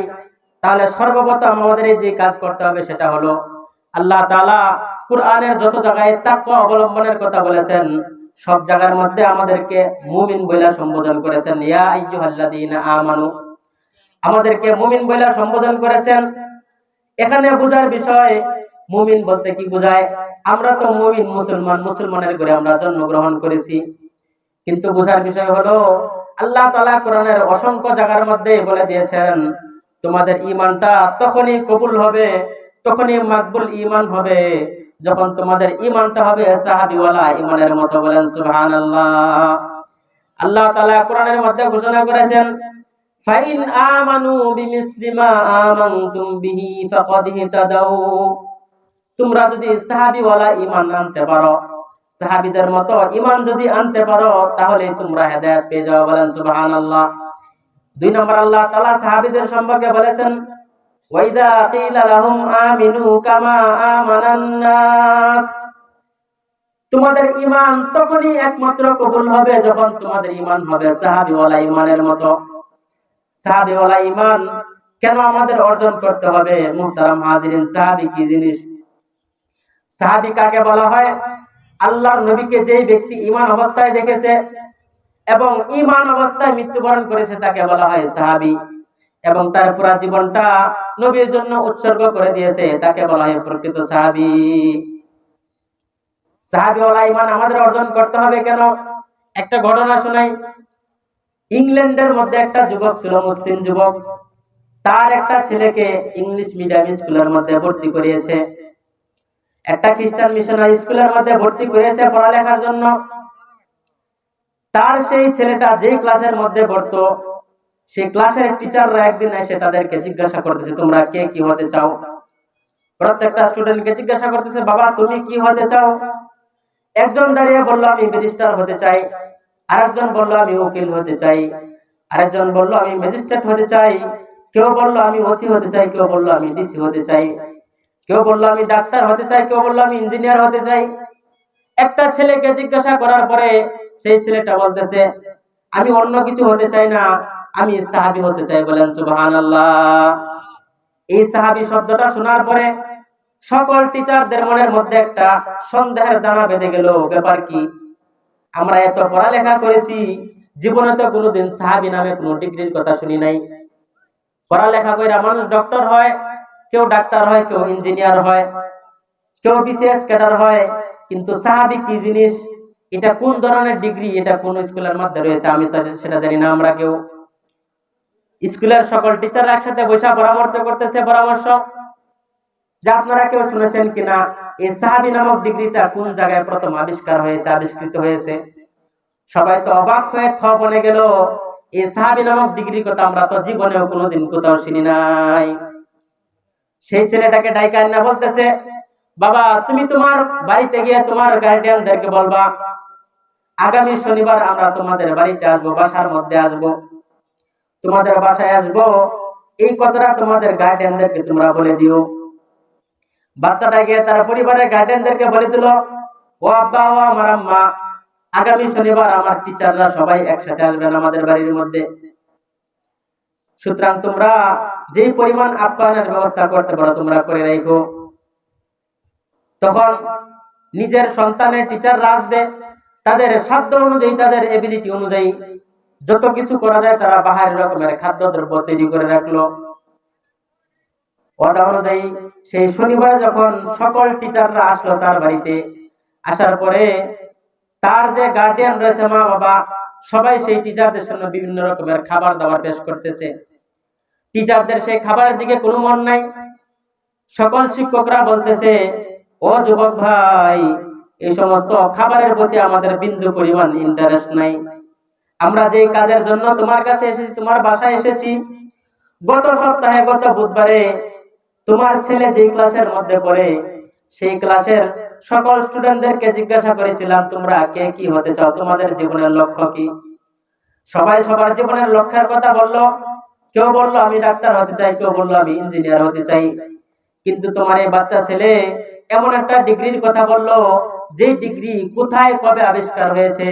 তাহলে সর্বপ্রথম আমাদের যে কাজ করতে হবে সেটা হলো আল্লাহ তাআলা কুরআনের যত জায়গায় তাকওয়া অবলম্বনের কথা বলেছেন সব জায়গার মধ্যে আমাদেরকে মুমিন বলে সম্বোধন করেছেন। ইয়া আইয়ুহাল্লাযীনা আমানু, আমাদেরকে মুমিন বলে সম্বোধন করেছেন। এখানে বোঝার বিষয় মুমিন বলতে কি বোঝায়? আমরা তো মুমিন মুসলমান, মুসলমানের ঘরে আমরা জন্মগ্রহণ করেছি, কিন্তু বোঝার বিষয় হলো আল্লাহ তাআলা কোরআনের অসংখ্য জায়গার মধ্যে বলে দিয়েছেন তোমাদের ঈমানটা তখনই কবুল হবে, তখনই মাকবুল ঈমান হবে যখন তোমাদের ঈমানটা হবে সাহাবীওয়ালা ঈমানের মতো। বলেন সুবহানাল্লাহ। আল্লাহ তাআলা কোরআনের মধ্যে ঘোষণা করেছেন ফাইন আমানু বিমিসলি মা আমানতুম বিহি ফাকাদ ইহতাদাউ, তোমরা যদি সাহাবীওয়ালা ঈমান আনতে পারো, সাহাবীদের মতো ঈমান যদি আনতে পারো তাহলে তোমরা হেদায়েত পেয়ে যাও। বলেন সুবহানাল্লাহ। দুই নম্বর আল্লাহ তাআলা সাহাবীদের সম্পর্কে বলেছেন ওয়াইদা কিলা লাহুম আমিনু কামা আমানান নাস, তোমাদের ঈমান তখনই একমাত্র কবুল হবে যখন তোমাদের ঈমান হবে সাহাবীওয়ালা ঈমানের মতো। সাহাবীওয়ালা ঈমান কেন আমাদের অর্জন করতে হবে? মুহতারাম হাজিরিন, সাহাবী কি জিনিস? সাহাবী কাকে বলা হয়? আল্লাহর নবীকে যেই ব্যক্তি ঈমান অবস্থায় দেখেছে এবং ঈমান অবস্থায় মৃত্যুবরণ করেছে তাকে বলা হয় সাহাবী, এবং তার পুরো জীবনটা নবীর জন্য উৎসর্গ করে দিয়েছে তাকে বলা হয় প্রকৃত সাহাবী। সাহাবীওয়ালা ঈমান আমাদের অর্জন করতে হবে কেন? একটা ঘটনা শোনাই। ইংল্যান্ডের মধ্যে একটা যুবক ছিল, মুসলিম যুবক, তার একটা ছেলেকে ইংলিশ মিডিয়াম স্কুলের মধ্যে ভর্তি করিয়েছে, একটা খ্রিস্টান মিশনারি স্কুলের মধ্যে ভর্তি করেছে পড়ালেখার জন্য। তার সেই ছেলেটা যে ক্লাসের মধ্যে পড়তো সেই ক্লাসের টিচাররা একদিন এসে তাদেরকে জিজ্ঞাসা করতেছে তোমরা কে কি হতে চাও? প্রত্যেকটা স্টুডেন্টকে জিজ্ঞাসা করতেছে বাবা তুমি কি হতে চাও? একজন দাঁড়িয়ে বলল আমি ব্যারিস্টার হতে চাই, আরেকজন বলল আমি উকিল হতে চাই, আরেকজন বলল আমি ম্যাজিস্ট্রেট হতে চাই, কেউ বলল আমি ওসি হতে চাই, কেউ বলল আমি ডিসি হতে চাই, কেউ বলল আমি ডাক্তার হতে চাই, কেউ বলল আমি ইঞ্জিনিয়ার হতে চাই। একটা ছেলেকে জিজ্ঞাসা করার পরে সেই ছেলেটা বলতেছে আমি অন্য কিছু হতে চাই না, আমি সাহাবী হতে চাই। বলেন সুবহানাল্লাহ। এই সাহাবী শব্দটা শোনার পরে সকল টিচারদের মনের মধ্যে একটা সন্দেহের দানা বেঁধে গেল, ব্যাপার কি? আমরা এত পড়ালেখা করেছি, জীবনে তো কোনোদিন সাহাবী নামে কোনো ডিগ্রির কথা শুনি নাই। পড়ালেখা কইরা মানুষ ডক্টর হয়, কেউ ডাক্তার হয়, কেউ ইঞ্জিনিয়ার হয়, কেউ বিসিএস ক্যাডার হয়, কিন্তু সাহাবী কি জিনিস, এটা কোন ধরনের ডিগ্রি, এটা কোন স্কুলের মধ্যে রয়েছে আমি তো সেটা জানি না। আমরা কেউ স্কুলের সকল টিচাররা একসাথে বসে পরামর্শ করতেছে, পরামর্শ যে আপনারা কেউ শুনেছেন কিনা এই সাহাবী নামক ডিগ্রিটা কোন জায়গায় প্রথম আবিষ্কার হয়েছে, আবিষ্কৃত হয়েছে? সবাই তো অবাক হয়ে থ বনে গেল, এই সাহাবী নামক ডিগ্রির কথা আমরা তো জীবনেও কোনোদিন কোথাও শুনি নাই। সেই ছেলেটাকে ডাইকা না বলতেছে বাবা তুমি তোমার বাড়িতে গিয়ে তোমার গার্ডিয়ানদেরকে বলবা আগামী শনিবার আমরা তোমাদের বাড়িতে আসবো, বাসার মধ্যে আসবো, তোমাদের বাসায় আসবো, এই কথাটা তোমাদের গার্ডিয়ানদেরকে তোমরা বলে দিও। বাচ্চাটা গিয়ে তার পরিবারের গার্ডিয়ানদেরকে বলে দিল, ও আব্বা, ও আমার আম্মা, আগামী শনিবার আমার টিচাররা সবাই একসাথে আসবেন আমাদের বাড়ির মধ্যে। সুতরাং তোমরা যেই পরিমাণ আপ্যায়নের ব্যবস্থা করতে পারো তোমরা করে রাখো। তখন নিজের সন্তানের টিচাররা আসবে, তাদের সাধ্য অনুযায়ী, তাদের এবিলিটি অনুযায়ী যত কিছু করা যায় তারা বাহারি রকমের খাদ্যদ্রব্য তৈরি করে রাখলো। অর্ডার অনুযায়ী সেই শনিবার যখন সকল টিচাররা আসলো তার বাড়িতে, আসার পরে তার যে গার্ডিয়ান রয়েছে, মা বাবা, সবাই সেই টিচারদের সামনে বিভিন্ন রকমের খাবার দাবার পেশ করতেছে। টিচারদের সেই খাবারের দিকে কোনো মন নাই। সকল শিক্ষকরা বলতেছে, ও যুবক ভাই, এই সমস্ত খাবারের প্রতি আমাদের বিন্দু পরিমাণ ইন্টারেস্ট নাই। আমরা যে কাজের জন্য তোমার কাছে এসেছি, তোমার বাসায় এসেছি, গত সপ্তাহে, গত বুধবারে তোমার ছেলে যে ক্লাসের মধ্যে পড়ে, সেই ক্লাসের সকল স্টুডেন্টদেরকে জিজ্ঞাসা করেছিলাম তোমরা কে কি হতে চাও, তোমাদের জীবনের লক্ষ্য কি? সবাই সবার জীবনের লক্ষ্যের কথা বললো। কেউ বললো আমি ডাক্তার হতে চাই, কেউ বললো আমি ইঞ্জিনিয়ার হতে চাই। কিন্তু তোমার এই বাচ্চা ছেলে এমন একটা ডিগ্রির কথা বললো, যে ডিগ্রি কোথায় কবে আবিষ্কার হয়েছে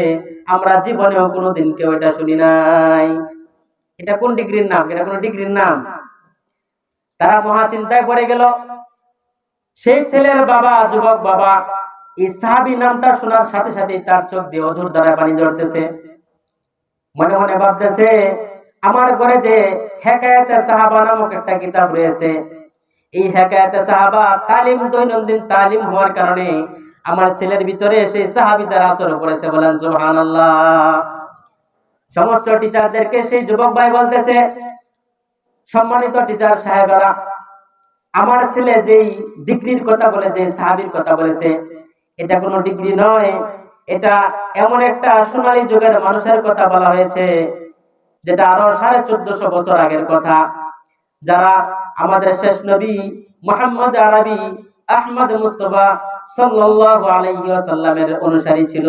আমরা জীবনেও কোনোদিন কেউ এটা শুনি নাই। এটা কোন ডিগ্রির নাম? এটা কোন ডিগ্রির নাম? তারা মহা চিন্তায় পড়ে গেল। সেই ছেলের বাবা, যুবক বাবা, এই সাহাবী নামটা শোনার সাথে সাথে তার চোখ দিয়ে অঝোর ধারায় পানি ঝরতেছে। মনে মনে ভাবতেছে, আমার ঘরে যে হেকায়েতে সাহাবা নামক একটা কিতাব রয়েছে, এই হেকায়েতে সাহাবা তালিম, দৈনন্দিন তালিম হওয়ার কারণে আমার ছেলের ভিতরে সেই সাহাবীদের আসর পড়েছে। বলেন সুবহানাল্লাহ। সমস্ত টিচারদেরকে সেই যুবক ভাই বলতেছে, সম্মানিত টিচার সাহেবেরা, আমার ছেলে যেই ডিগ্রির কথা বলে, যে সাহাবীর কথা বলেছে, এটা কোনো ডিগ্রি নয়, এটা এমন একটা সোনালী যুগের মানুষের কথা বলা হয়েছে, যেটা আরো 1450 বছর আগের কথা, যারা আমাদের শেষ নবী মুহাম্মদ আরবি আহমদ মুস্তাফা সাল্লাল্লাহু আলাইহি ওয়াসাল্লামের অনুসারী ছিল।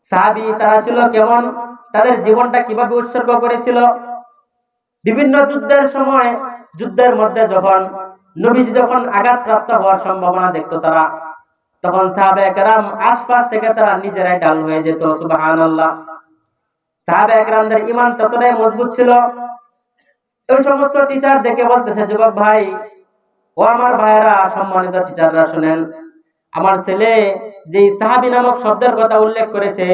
সাহাবী তারা ছিল কেমন, তাদের জীবনটা কিভাবে উৎসর্গ করেছিল। বিভিন্ন যুদ্ধের সময়, যুদ্ধের মধ্যে যখন নবীজি যখন আঘাতপ্রাপ্ত হওয়ার সম্ভাবনা দেখতো তারা, তখন সাহাবায়ে কেরাম আশপাশ থেকে তারা নিজেরাই ঢাল হয়ে যেত। সুবহানাল্লাহ। সাহাবায়ে কেরামদের ঈমান ততটাই মজবুত ছিল। ওই সমস্ত টিচার দেখে বলতেছে, যুবক ভাই, ও আমার ভাইয়েরা, সম্মানিত টিচাররা শুনেন, আমার ছেলে যে সাহাবী নামক শব্দের কথা উল্লেখ করেছে,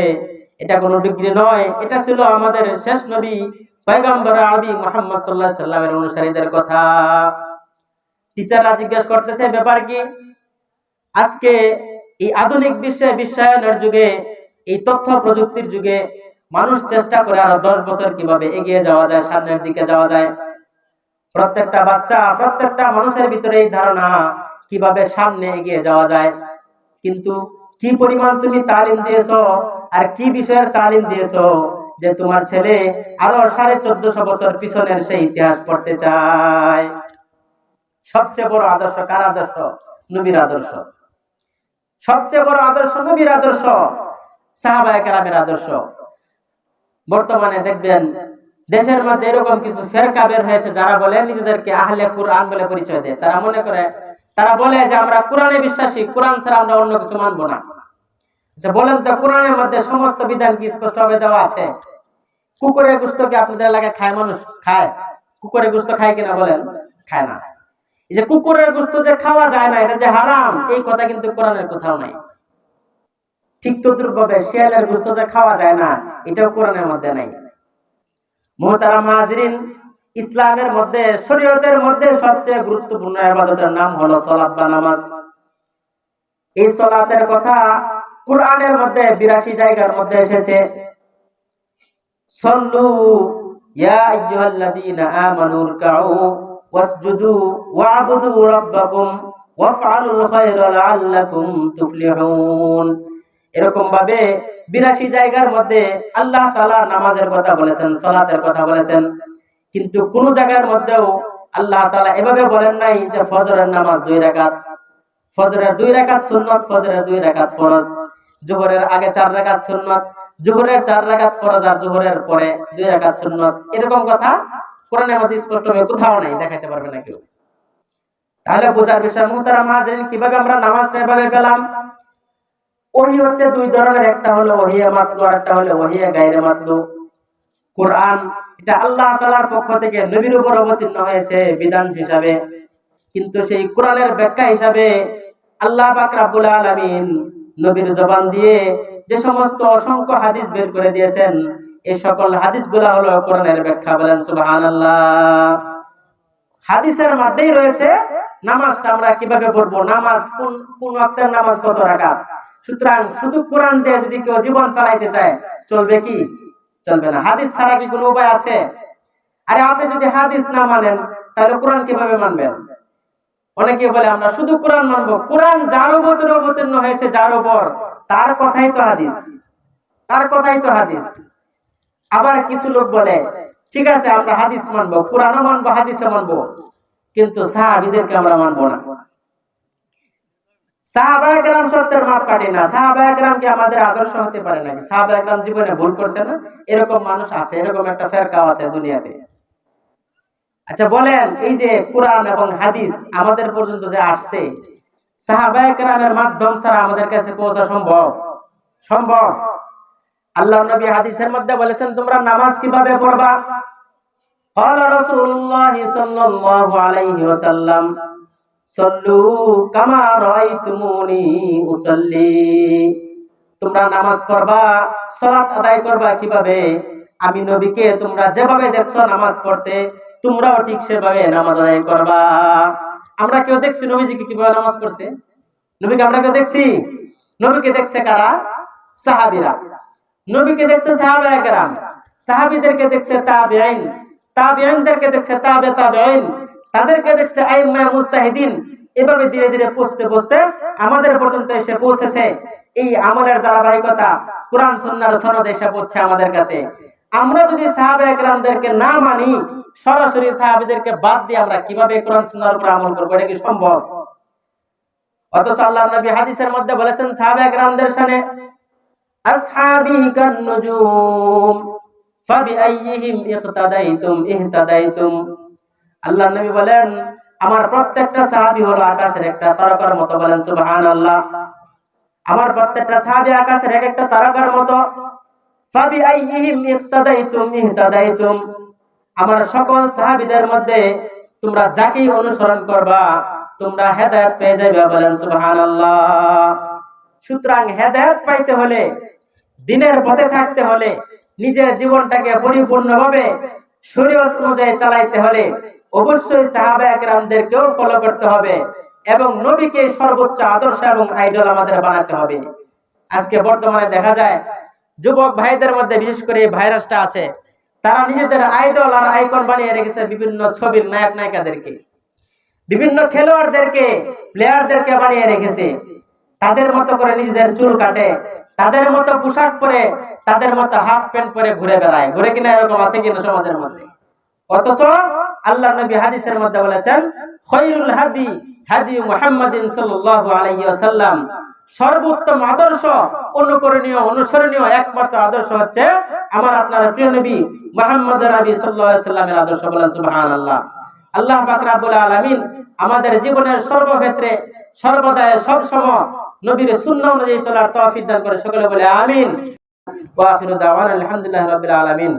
এটা কোনো ডিগ্রি নয়, এটা ছিল আমাদের শেষ নবী পয়গম্বর আরবি মুহাম্মদ সাল্লাল্লাহু আলাইহি সাল্লামের অনুসারীদের কথা। টিচাররা জিজ্ঞাসা করতেছে, ব্যাপার কি? আজকে এই আধুনিক বিশ্বে, বিশ্বায়নের যুগে, এই তথ্য প্রযুক্তির যুগে মানুষ চেষ্টা করে আরো 10 বছর কিভাবে এগিয়ে যাওয়া যায়, সামনের দিকে যাওয়া যায়। প্রত্যেকটা বাচ্চা, প্রত্যেকটা মানুষের ভিতরে এই ধারণা কিভাবে সামনে এগিয়ে যাওয়া যায়। কিন্তু কি পরিমাণ তুমি তালিম দিয়েছো, আর কি বিষয়ের তালিম দিয়েছো যে তোমার ছেলে আরো 1450 বছর পিছনের সেই ইতিহাস পড়তে চায়। সবচেয়ে বড় আদর্শ কার আদর্শ? নবীর আদর্শ। সবচেয়ে বড় আদর্শ নবীর আদর্শ, সাহাবায়ে কেরামের আদর্শ। বর্তমানে দেখবেন দেশের মধ্যে এরকম কিছু ফেরকা বের হয়েছে, যারা বলে নিজেদেরকে আহলে কুরআন বলে পরিচয় দেয়। তারা মনে করে, তারা বলে যে আমরা কোরআনে বিশ্বাসী, কোরআন ছাড়া আমরা অন্য কিছু মানব না। আচ্ছা বলেন তো, কোরআনের মধ্যে সমস্ত বিধান কি স্পষ্টভাবে দেওয়া আছে? কুকুরের গোশত কি আপনাদের এলাকায় খায়? মানুষ খায়? কুকুরের গোশত খায় কিনা বলেন? খায় না। এই যে কুকুরের গোশত যে খাওয়া যায় না, এটা যে হারাম, এই কথা কিন্তু কোরআনের কোথাও নাই। ঠিক তদ্রুপভাবে শিয়ালের গোশত যে খাওয়া যায় না, এটাও কোরআনের মধ্যে নাই। মুহতারাম হাজিরিন, ইসলামের মধ্যে, শরীয়তের মধ্যে সবচেয়ে গুরুত্বপূর্ণ ইবাদতের নাম হলো সালাত বা নামাজ। এই সালাতের কথা কোরআনের মধ্যে 82 জায়গার মধ্যে এসেছে। সাল্লু ইয়া আইয়ুহাল্লাযীনা আমানু রকাউ ওয়াসজুদু ওয়া'বুদু রাব্বাকুম ওয়াফআলুল খায়রা লাআল্লাকুম তুফলিহুন। এরকম ভাবে 82 জায়গার মধ্যে আল্লাহ তাআলা নামাজের কথা বলেছেন, সালাতের কথা বলেছেন। কিন্তু কোন জায়গার মধ্যেও আল্লাহ তাআলা এভাবে বলেন নাই যে ফজরের নামাজ 2 রাকাত, ফজরের 2 রাকাত সুন্নাত, ফজরের 2 রাকাত ফরজ, যোহরের আগে 4 রাকাত সুন্নাত, জোহরের 4 রাকাত ফরজ আর জোহরের পরে 2 রাকাত সুন্নাত, এরকম কথা কোরআনের মধ্যে স্পষ্টভাবে কোথাও নাই, দেখাইতে পারবে না কেউ। তাহলে বোঝার বিষয় মুহতারাম হাজিরিন, কিভাবে আমরা নামাজটা এভাবে পেলাম? ওহী হচ্ছে দুই ধরনের, একটা হলো ওহিয়ে মাতলু আর একটা হলো ওহিয়ে গায়রে মাতলু। কোরআন এটা আল্লাহ তাআলার পক্ষ থেকে নবীর উপর অবতীর্ণ হয়েছে বিধান হিসাবে, কিন্তু সেই কোরআনের ব্যাখ্যা হিসাবে আল্লাহ পাক রব্বুল আলামিন নবীর জবান দিয়ে যে সমস্ত অসংখ্য হাদিস বের করে দিয়েছেন, এই সকল হাদিসগুলো হলো কোরআনের ব্যাখ্যা। বলেন সুবহানাল্লাহ। হাদিসের মধ্যেই রয়েছে নামাজটা আমরা কিভাবে পড়বো, নামাজ কোন ওয়াক্তের নামাজ কত রাকাত। সুতরাং শুধু কোরআন দিয়ে যদি কেউ জীবন চালাইতে চায় চলবে কি? চলবে না। হাদিস ছাড়া কি কোনো উপায় আছে? আরে আপনি যদি হাদিস না মানেন তাহলে কোরআন কিভাবে মানবেন? অনেকে বলে আমরা শুধু কোরআন মানবো। কোরআন যার উপর অবতীর্ণ হয়েছে, যার উপর, তার কথাই তো হাদিস, তার কথাই তো হাদিস। আবার কিছু লোক বলে ঠিক আছে আমরা হাদিস মানবো, কোরআনও মানবো, হাদিসও মানবো, কিন্তু সাহাবীদেরকে আমরা মানবো না। সাহাবায়ে কেরাম সত্যের মাপ কাটে না। সাহাবায়ে কেরাম কি আমাদের আদর্শ হতে পারে নাকি? সাহাবায়ে কেরাম জীবনে ভুল করছে না? এরকম মানুষ আছে, এরকম একটা ফেরকাও আছে দুনিয়াতে। আচ্ছা বলেন, এই যে কোরআন এবং হাদিস আমাদের পর্যন্ত যে আসছে, সাহাবায়ে কেরামের মাধ্যম ছাড়া আমাদের কাছে পৌঁছা সম্ভব? সম্ভব? আল্লাহর নবী হাদিসের মধ্যে বলেছেন তোমরা নামাজ কিভাবে পড়বা? ক্বালা রাসূলুল্লাহ সাল্লাল্লাহু আলাইহি ওয়াসাল্লাম সাল্লু কামা রাআইতুমুনি উসাল্লি। তোমরা নামাজ পড়বা, সালাত আদায় করবা কিভাবে? আমি নবীকে তোমরা যেভাবে দেখছো নামাজ পড়তে, তোমরাও ঠিক সেভাবে নামাজ আদায় করবা। আমরা কেউ দেখছি নবীজিকে কিভাবে নামাজ পড়ছে? নবীকে আমরা কেউ দেখছি? নবীকে দেখছে কারা? সাহাবীরা। নবীকে দেখছে সাহাবায়ে কেরাম, সাহাবীদেরকে দেখছে তাবেঈন, তাবেঈনদেরকে দেখছে তাবে তাবেঈন, তাদেরকে দেখছে আইম্মা মুজতাহিদিন। এভাবে ধীরে ধীরে পৌঁছতে পৌঁছতে আমাদের পর্যন্ত এসে পৌঁছেছে। এই আমলের ধারাবাহিকতা কোরআন সুন্নাহর সনদে এসে পৌঁছে আমাদের কাছে। আমরা যদি সাহাবায়ে কেরামদেরকে না মানি, সরাসরি সাহাবীদেরকে বাদ দিয়ে আমরা কিভাবে কোরআন সুন্নাহর উপর আমল করব? এটা কি সম্ভব? অথচ আল্লাহর নবী হাদিসের মধ্যে বলেছেন সাহাবায়ে কেরামদের শানে, আসহাবি কান নুজুম ফাবিআইয়িহিম ইকতাদাইতুম ইহতাদাইতুম। আল্লাহর নবী বলেন আমার প্রত্যেকটা সাহাবী হলো আকাশের একটা তারকার মতো। বলেন সুবহানাল্লাহ। আমার প্রত্যেকটা সাহাবী আকাশের এক একটা তারকার মতো। ফাবিআইয়িহিম ইকতাদাইতুম ইহতাদাইতুম। আমার সকল সাহাবীদের মধ্যে তোমরা যাকেই অনুসরণ করবা তোমরা হেদায়েত পেয়ে যাবে। বলেন সুবহানাল্লাহ। সুতরাং হেদায়েত পাইতে হলে, দ্বীনের পথে থাকতে হলে, নিজের জীবনটাকে পরিপূর্ণভাবে শরীয়ত অনুযায়ী চালাইতে হলে অবশ্যই সাহাবায়ে কেরামদেরকেও ফলো করতে হবে এবং নবীকে সর্বোচ্চ আদর্শ এবং আইডল আমাদের বানাতে হবে। আজকে বর্তমানে দেখা যায় যুবক ভাইদের মধ্যে বিশেষ করে ভাইরাসটা আছে, তারা নিজেদের আইডল আর আইকন বানিয়ে রেখেছে বিভিন্ন ছবির নায়ক নায়িকাদেরকে, বিভিন্ন খেলোয়াড়দেরকে, প্লেয়ারদেরকে বানিয়ে রেখেছে। তাদের মতো করে নিজেদের চুল কাটে, তাদের মতো পোশাক পরে, তাদের মতো হাফ প্যান্ট পরে ঘুরে বেড়ায়। ঘুরে কিনা এরকম আছে কিনা সমাজের মধ্যে? অথচ আল্লাহর নবী হাদিসের মধ্যে বলেছেন খায়রুল হাদি হাদি মুহাম্মাদিন সাল্লাল্লাহু আলাইহি ওয়াসাল্লাম। সর্বোত্তম আদর্শ, অনুকরণীয়, অনুসরণীয় একমাত্র আদর্শ হচ্ছে আমার আপনার প্রিয় নবী মুহাম্মদ নবী সাল্লাল্লাহু আলাইহি ওয়াসাল্লামের আদর্শ। বলেন সুবহানাল্লাহ। আল্লাহ পাক রব্বুল আলামিন আমাদের জীবনের সর্বক্ষেত্রে সর্বদা সব সময় নবীর সুন্নাহ অনুযায়ী চলার তৌফিক দান করে। সকলে বলে আমিন। ওয়া আখিরু দাওয়ানা আলহামদুলিল্লাহি রাব্বিল আলামিন।